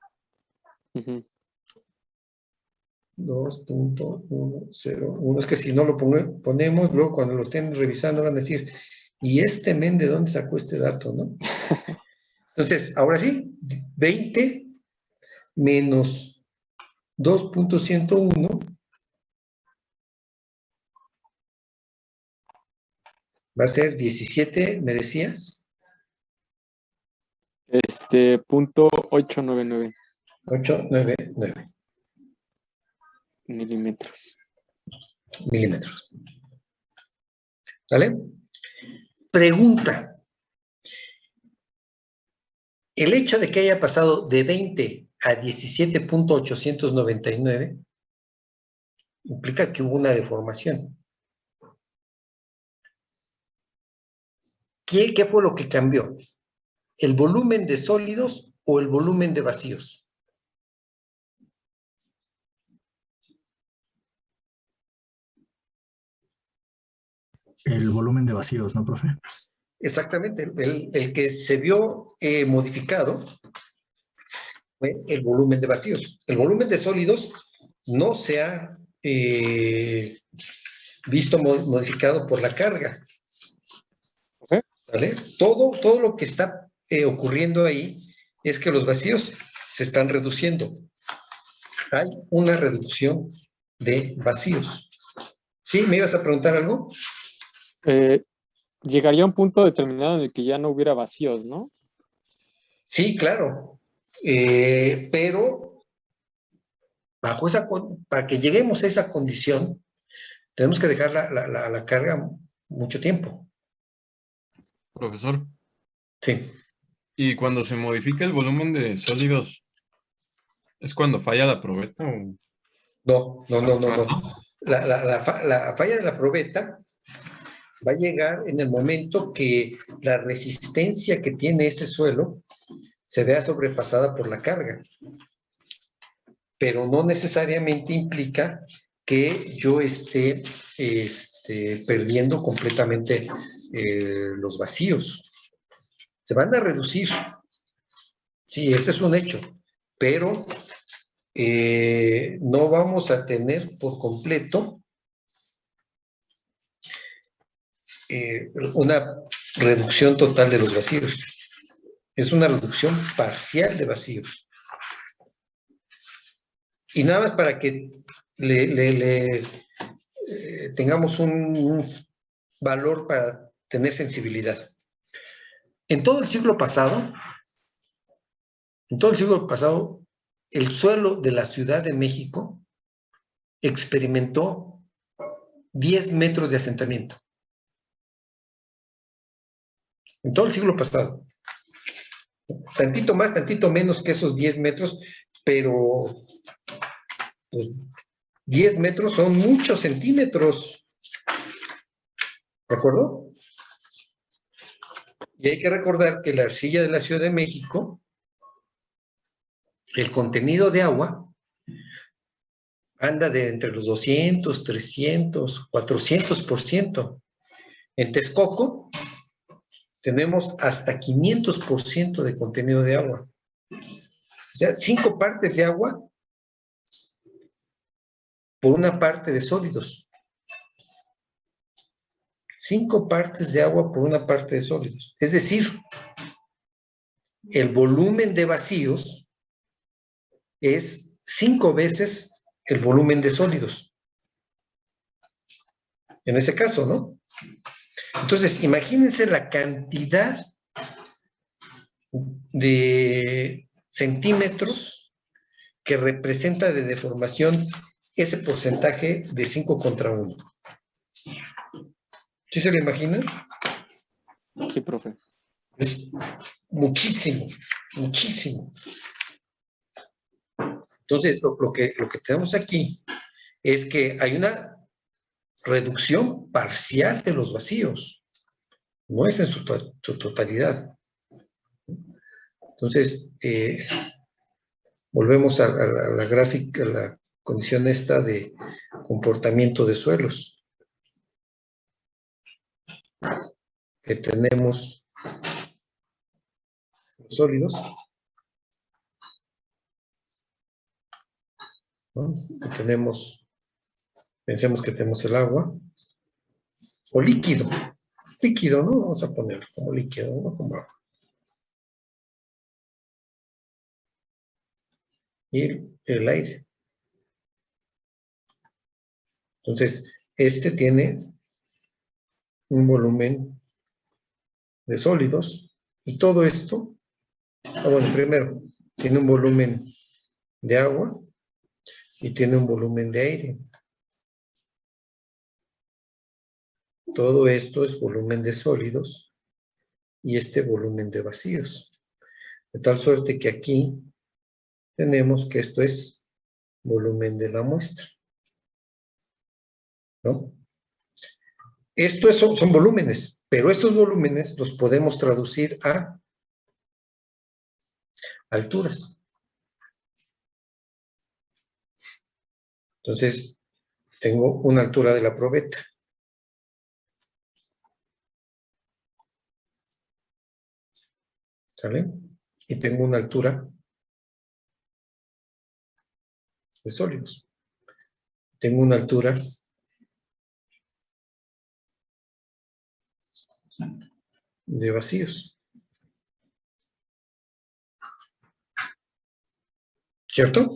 Ujú. 2.101. Es que si no lo ponemos, luego cuando lo estén revisando van a decir, ¿y este men de dónde sacó este dato, no? Entonces, ahora sí, 20 menos 2.101 va a ser 17, ¿me decías? Punto 899 899 milímetros. milímetros. ¿Vale? Pregunta. El hecho de que haya pasado de 20 a 17.899 implica que hubo una deformación. ¿Qué fue lo que cambió? ¿El volumen de sólidos o el volumen de vacíos? El volumen de vacíos, ¿no, profe? Exactamente. El que se vio modificado fue el volumen de vacíos. El volumen de sólidos no se ha visto modificado por la carga. ¿Sí? ¿Vale? Todo lo que está ocurriendo ahí es que los vacíos se están reduciendo. Hay una reducción de vacíos. ¿Sí? ¿Me ibas a preguntar algo? Llegaría a un punto determinado en el que ya no hubiera vacíos, ¿no? Sí, claro. Pero bajo para que lleguemos a esa condición, tenemos que dejar la carga mucho tiempo. Profesor, Sí. ¿y cuando se modifica el volumen de sólidos, es cuando falla la probeta? No. ¿No? La falla de la probeta va a llegar en el momento que la resistencia que tiene ese suelo se vea sobrepasada por la carga. Pero no necesariamente implica que yo esté perdiendo completamente los vacíos. Se van a reducir. Sí, ese es un hecho. Pero no vamos a tener por completo una reducción total de los vacíos. Es una reducción parcial de vacíos. Y nada más para que tengamos un valor para tener sensibilidad. En todo el siglo pasado, el suelo de la Ciudad de México experimentó 10 metros de asentamiento. En todo el siglo pasado. Tantito más, tantito menos que esos 10 metros, pero pues, 10 metros son muchos centímetros. ¿De acuerdo? Y hay que recordar que la arcilla de la Ciudad de México, el contenido de agua, anda de entre los 200, 300, 400%. En Texcoco tenemos hasta 500% de contenido de agua. O sea, 5 partes de agua por una parte de sólidos. 5 partes de agua por una parte de sólidos. Es decir, el volumen de vacíos es 5 veces el volumen de sólidos. En ese caso, ¿no? Entonces, imagínense la cantidad de centímetros que representa de deformación ese porcentaje de 5 contra 1. ¿Sí se lo imaginan? Sí, profe. Es muchísimo, muchísimo. Entonces, lo que tenemos aquí es que hay una reducción parcial de los vacíos. No es en su totalidad. Entonces, volvemos a la gráfica, a la condición esta de comportamiento de suelos. Que tenemos los sólidos, ¿no? Que tenemos, pensemos que tenemos el agua, o líquido, ¿no? Vamos a ponerlo como líquido, ¿no? Como agua. Y el aire. Entonces, este tiene un volumen de sólidos, y todo esto, bueno, primero, tiene un volumen de agua y tiene un volumen de aire. Todo esto es volumen de sólidos y este volumen de vacíos. De tal suerte que aquí tenemos que esto es volumen de la muestra, ¿no? Estos son volúmenes, pero estos volúmenes los podemos traducir a alturas. Entonces, tengo una altura de la probeta. ¿Sale? Y tengo una altura de sólidos. Tengo una altura de vacíos. ¿Cierto?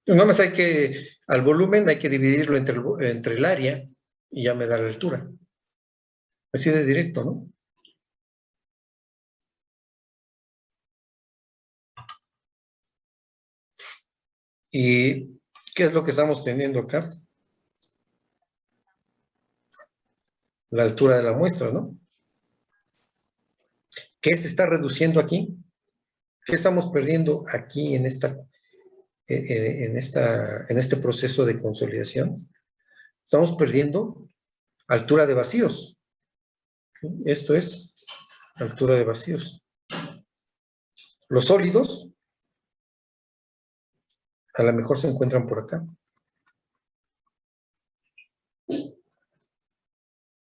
Nada más al volumen hay que dividirlo entre el área y ya me da la altura. Así de directo, ¿no? ¿Y qué es lo que estamos teniendo acá? La altura de la muestra, ¿no? ¿Qué se está reduciendo aquí? ¿Qué estamos perdiendo aquí en este proceso de consolidación? Estamos perdiendo altura de vacíos. Esto es altura de vacíos. Los sólidos a lo mejor se encuentran por acá.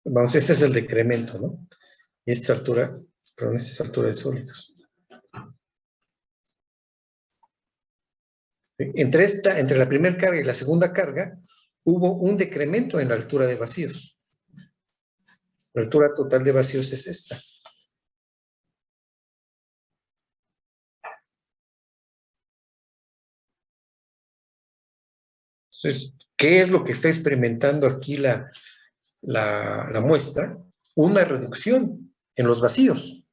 Vamos, este es el decremento, ¿no? Y esta altura, perdón, esta es altura de sólidos. Entre la primera carga y la segunda carga, hubo un decremento en la altura de vacíos. La altura total de vacíos es esta. Entonces, ¿qué es lo que está experimentando aquí la muestra? Una reducción en los vacíos.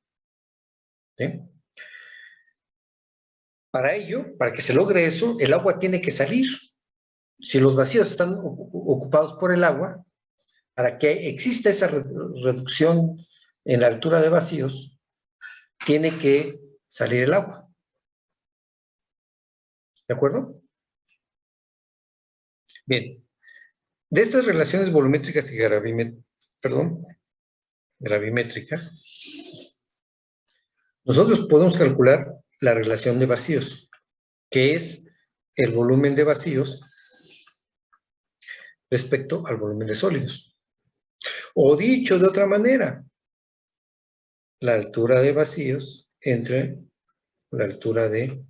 ¿Sí? Para ello, para que se logre eso, el agua tiene que salir. Si los vacíos están ocupados por el agua, para que exista esa reducción en la altura de vacíos, tiene que salir el agua. ¿De acuerdo? Bien. De estas relaciones volumétricas y gravimétricas, nosotros podemos calcular la relación de vacíos, que es el volumen de vacíos respecto al volumen de sólidos. O dicho de otra manera, la altura de vacíos entre la altura de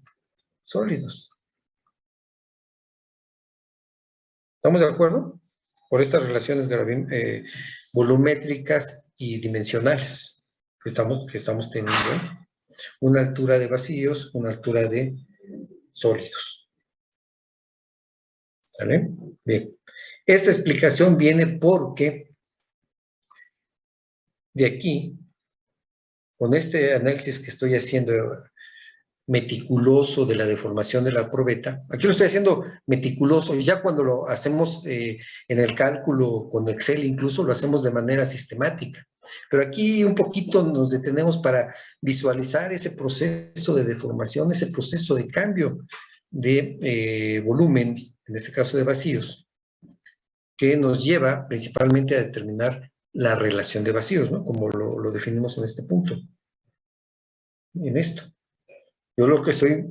sólidos. ¿Estamos de acuerdo? Por estas relaciones volumétricas y dimensionales que estamos teniendo. Una altura de vacíos, una altura de sólidos. ¿Vale? Bien. Esta explicación viene porque de aquí, con este análisis que estoy haciendo meticuloso de la deformación de la probeta, aquí lo estoy haciendo meticuloso, y ya cuando lo hacemos en el cálculo con Excel incluso lo hacemos de manera sistemática. Pero aquí un poquito nos detenemos para visualizar ese proceso de deformación, ese proceso de cambio de volumen, en este caso de vacíos, que nos lleva principalmente a determinar la relación de vacíos, ¿no? Como lo definimos en este punto, en esto. Yo lo que estoy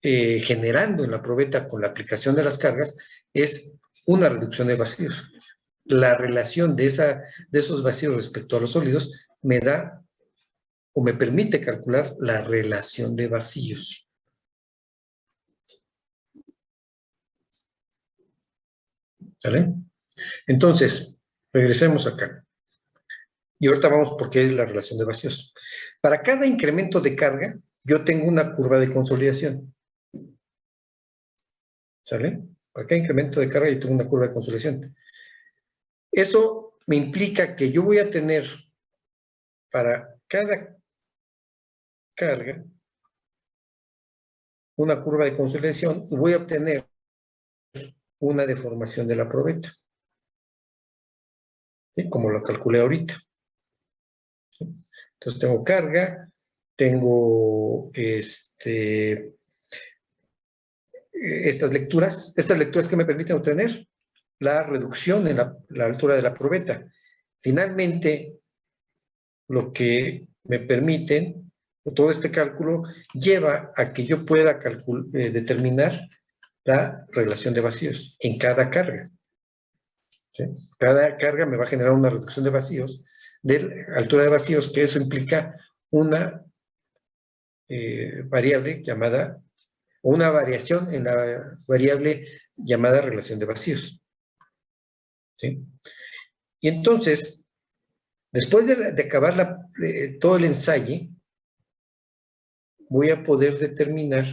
generando en la probeta con la aplicación de las cargas es una reducción de vacíos. La relación de esos vacíos respecto a los sólidos me da o me permite calcular la relación de vacíos. ¿Sale? Entonces, regresemos acá. Y ahorita vamos por qué es la relación de vacíos. Para cada incremento de carga, yo tengo una curva de consolidación. ¿Sale? Para cada incremento de carga yo tengo una curva de consolidación. Eso me implica que yo voy a tener para cada carga una curva de consolidación y voy a obtener una deformación de la probeta. ¿Sí? Como lo calculé ahorita. ¿Sí? Entonces tengo carga, tengo estas lecturas que me permiten obtener la reducción en la altura de la probeta. Finalmente, lo que me permiten, todo este cálculo, lleva a que yo pueda determinar la relación de vacíos en cada carga. ¿Sí? Cada carga me va a generar una reducción de vacíos, de altura de vacíos, que eso implica una variable llamada, o una variación en la variable llamada relación de vacíos. ¿Sí? Y entonces, después de acabar todo el ensayo, voy a poder determinar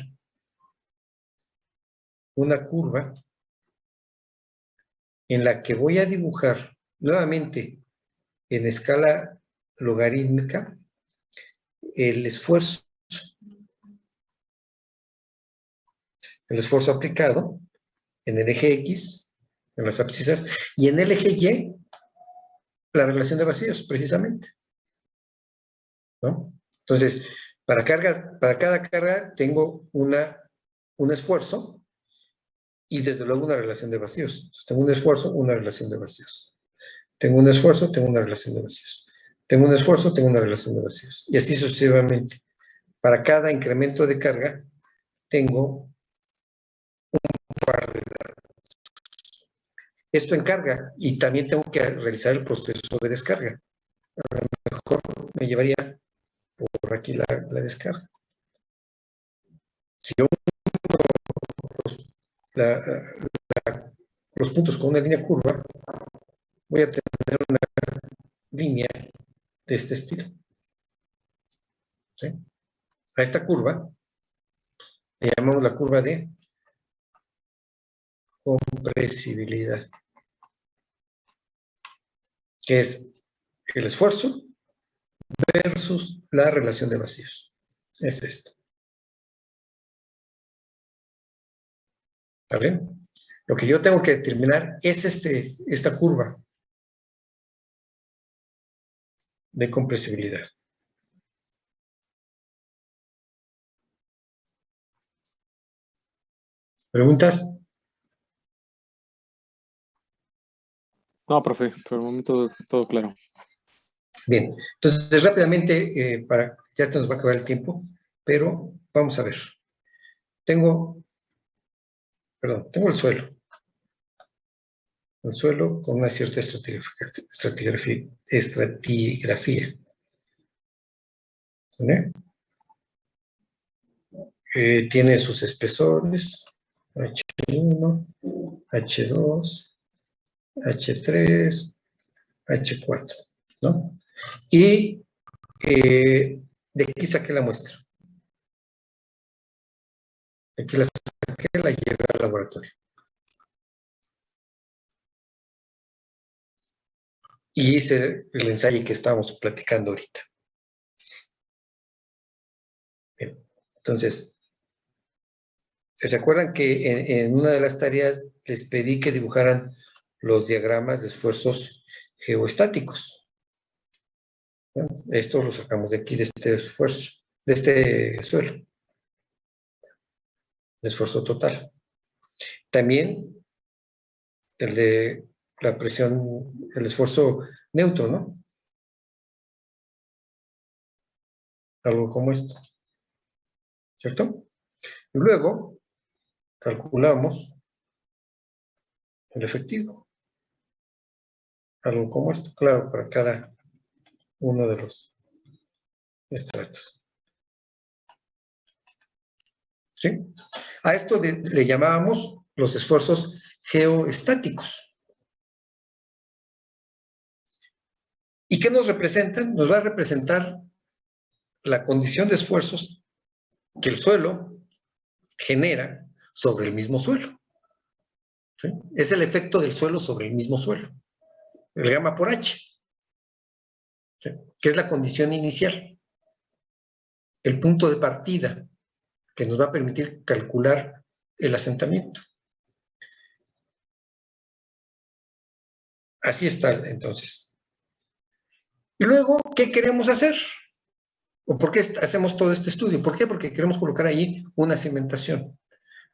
una curva en la que voy a dibujar nuevamente en escala logarítmica el esfuerzo aplicado en el eje X, en las abscisas, y en el eje Y, la relación de vacíos, precisamente. ¿No? Entonces, para cada carga tengo un esfuerzo y desde luego una relación de vacíos. Entonces, tengo un esfuerzo, una relación de vacíos. Tengo un esfuerzo, tengo una relación de vacíos. Tengo un esfuerzo, tengo una relación de vacíos. Y así sucesivamente. Para cada incremento de carga, tengo un par de datos. Esto en carga, y también tengo que realizar el proceso de descarga. A lo mejor me llevaría por aquí la descarga. Si yo los puntos con una línea curva, voy a tener una línea de este estilo. ¿Sí? A esta curva le llamamos la curva de compresibilidad, que es el esfuerzo versus la relación de vacíos. Es esto. ¿Vale? Lo que yo tengo que determinar es esta curva de compresibilidad. ¿Preguntas? No, profe, por el momento todo claro. Bien, entonces rápidamente, ya nos va a acabar el tiempo, pero vamos a ver. Tengo el suelo. El suelo con una cierta estratigrafía. ¿Vale? Tiene sus espesores, H1, H2, H3, H4, ¿no? Y de aquí saqué la muestra. De aquí la saqué, la llevé al laboratorio. Y hice el ensayo que estábamos platicando ahorita. Bien. Entonces, ¿se acuerdan que en una de las tareas les pedí que dibujaran los diagramas de esfuerzos geoestáticos? Bueno, esto lo sacamos de aquí, de este esfuerzo, de este suelo. El esfuerzo total. También el de la presión, el esfuerzo neutro, ¿no? Algo como esto. ¿cierto? Y luego calculamos el efectivo. Algo como esto, claro, para cada uno de los estratos. ¿Sí? A esto le llamábamos los esfuerzos geoestáticos. ¿Y qué nos representan? Nos va a representar la condición de esfuerzos que el suelo genera sobre el mismo suelo. ¿Sí? Es el efecto del suelo sobre el mismo suelo. El gamma por H. ¿Sí? Que es la condición inicial. El punto de partida que nos va a permitir calcular el asentamiento. Así está, entonces. Y luego, ¿qué queremos hacer? ¿O por qué hacemos todo este estudio? ¿Por qué? Porque queremos colocar ahí una cimentación.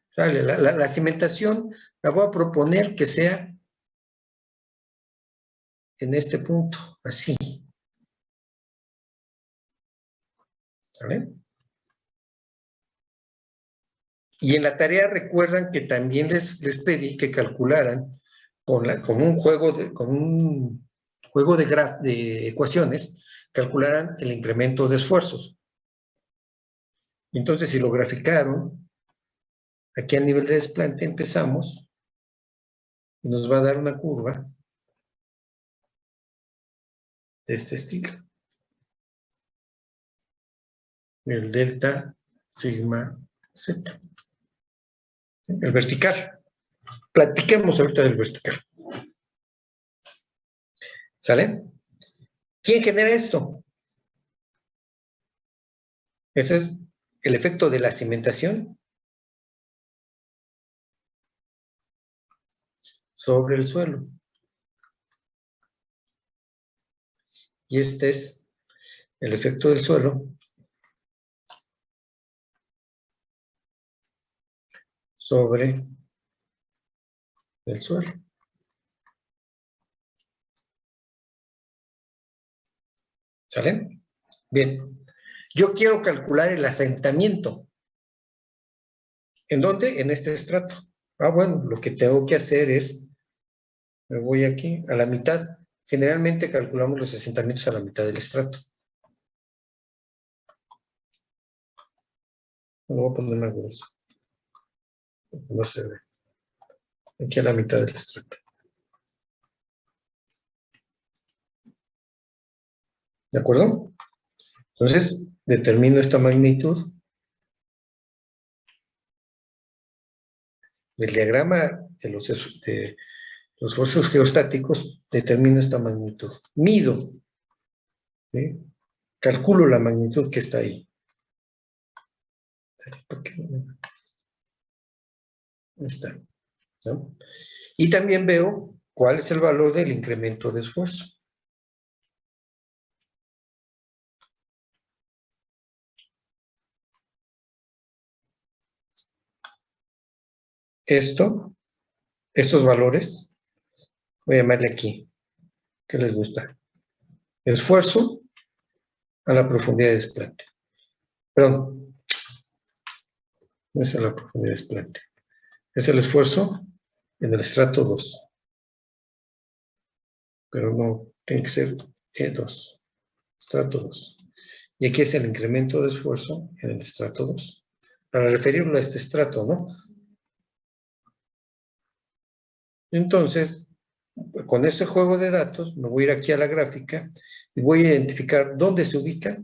¿Sale? La cimentación la voy a proponer que sea en este punto, así. ¿Vale? Y en la tarea recuerdan que también les pedí que calcularan con un juego de ecuaciones, calcularan el incremento de esfuerzos. Entonces, si lo graficaron, aquí a nivel de desplante empezamos, y nos va a dar una curva de este estilo. El delta sigma z. El vertical. Platiquemos ahorita del vertical. ¿Sale? ¿Quién genera esto? Ese es el efecto de la cimentación sobre el suelo. Y este es el efecto del suelo sobre el suelo. ¿Sale? Bien. Yo quiero calcular el asentamiento. ¿En dónde? En este estrato. Bueno, lo que tengo que hacer es, me voy aquí a la mitad. Generalmente calculamos los asentamientos a la mitad del estrato. Lo voy a poner más grueso. No se ve. Aquí a la mitad del estrato. ¿De acuerdo? Entonces, determino esta magnitud. El diagrama de los esfuerzos geostáticos, determino esta magnitud. Mido. ¿Sí? Calculo la magnitud que está ahí. ¿Por qué no? Ahí está. ¿No? Y también veo cuál es el valor del incremento de esfuerzo. Estos valores, voy a llamarle aquí. ¿Qué les gusta? Esfuerzo a la profundidad de desplante. Perdón. No es a la profundidad de desplante. Es el esfuerzo en el estrato 2. Pero no, tiene que ser E2. Estrato 2. Y aquí es el incremento de esfuerzo en el estrato 2. Para referirlo a este estrato, ¿no? Entonces, con este juego de datos, me voy a ir aquí a la gráfica y voy a identificar dónde se ubica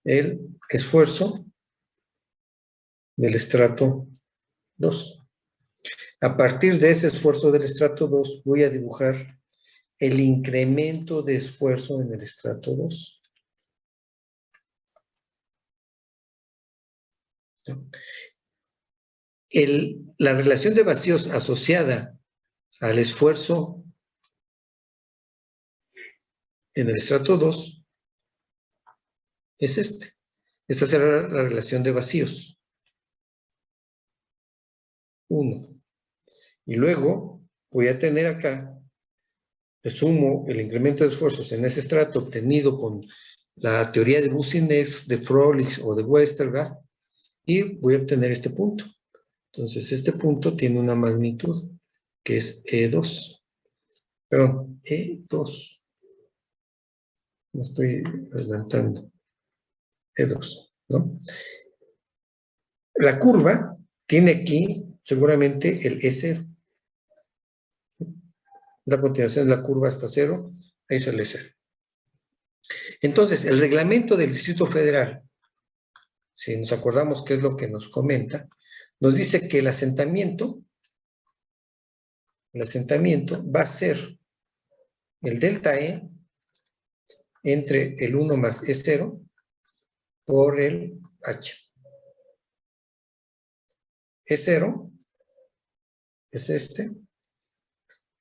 el esfuerzo del estrato 2. A partir de ese esfuerzo del estrato 2, voy a dibujar el incremento de esfuerzo en el estrato 2. La relación de vacíos asociada al esfuerzo en el estrato 2 es este. Esta será la relación de vacíos. 1. Y luego voy a tener acá, le sumo el incremento de esfuerzos en ese estrato obtenido con la teoría de Boussinesq, de Froelich o de Westergaard, y voy a obtener este punto. Entonces, este punto tiene una magnitud que es E2. Perdón, E2. No estoy adelantando. E2, ¿no? La curva tiene aquí seguramente el E0. La continuación de la curva hasta 0, ahí es el E0. Entonces, el reglamento del Distrito Federal, si nos acordamos qué es lo que nos comenta, nos dice que el asentamiento va a ser el delta E entre el 1 más E0 por el H. E0 es este.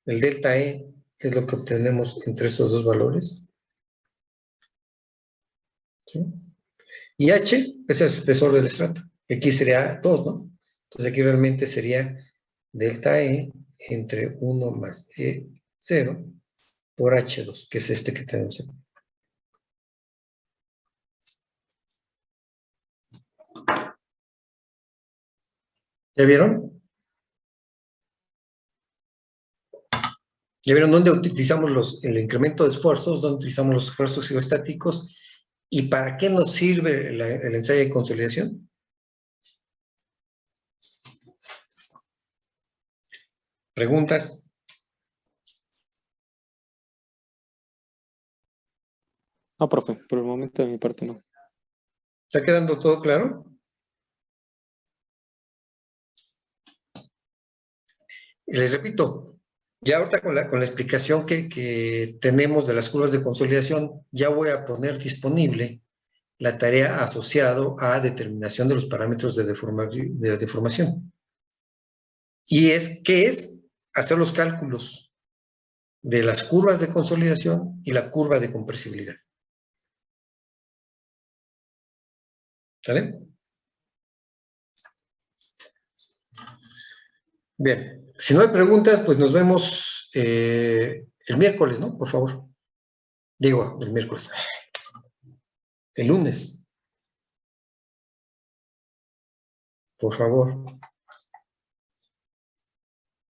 El delta E es lo que obtenemos entre estos dos valores. ¿Sí? Y H es el espesor del estrato. Aquí sería 2, ¿no? Entonces aquí realmente sería delta E entre 1 más E0 por H2, que es este que tenemos aquí. ¿Ya vieron? ¿Ya vieron dónde utilizamos el incremento de esfuerzos, dónde utilizamos los esfuerzos geostáticos y para qué nos sirve el ensayo de consolidación? ¿Preguntas? No, profe, por el momento de mi parte no. ¿Está quedando todo claro? Y les repito, ya ahorita con la explicación que tenemos de las curvas de consolidación, ya voy a poner disponible la tarea asociado a determinación de los parámetros de deformación. Y ¿qué es? Hacer los cálculos de las curvas de consolidación y la curva de compresibilidad. ¿Sale? Bien, si no hay preguntas, pues nos vemos el miércoles, ¿no? Por favor. Digo, el miércoles. El lunes. Por favor.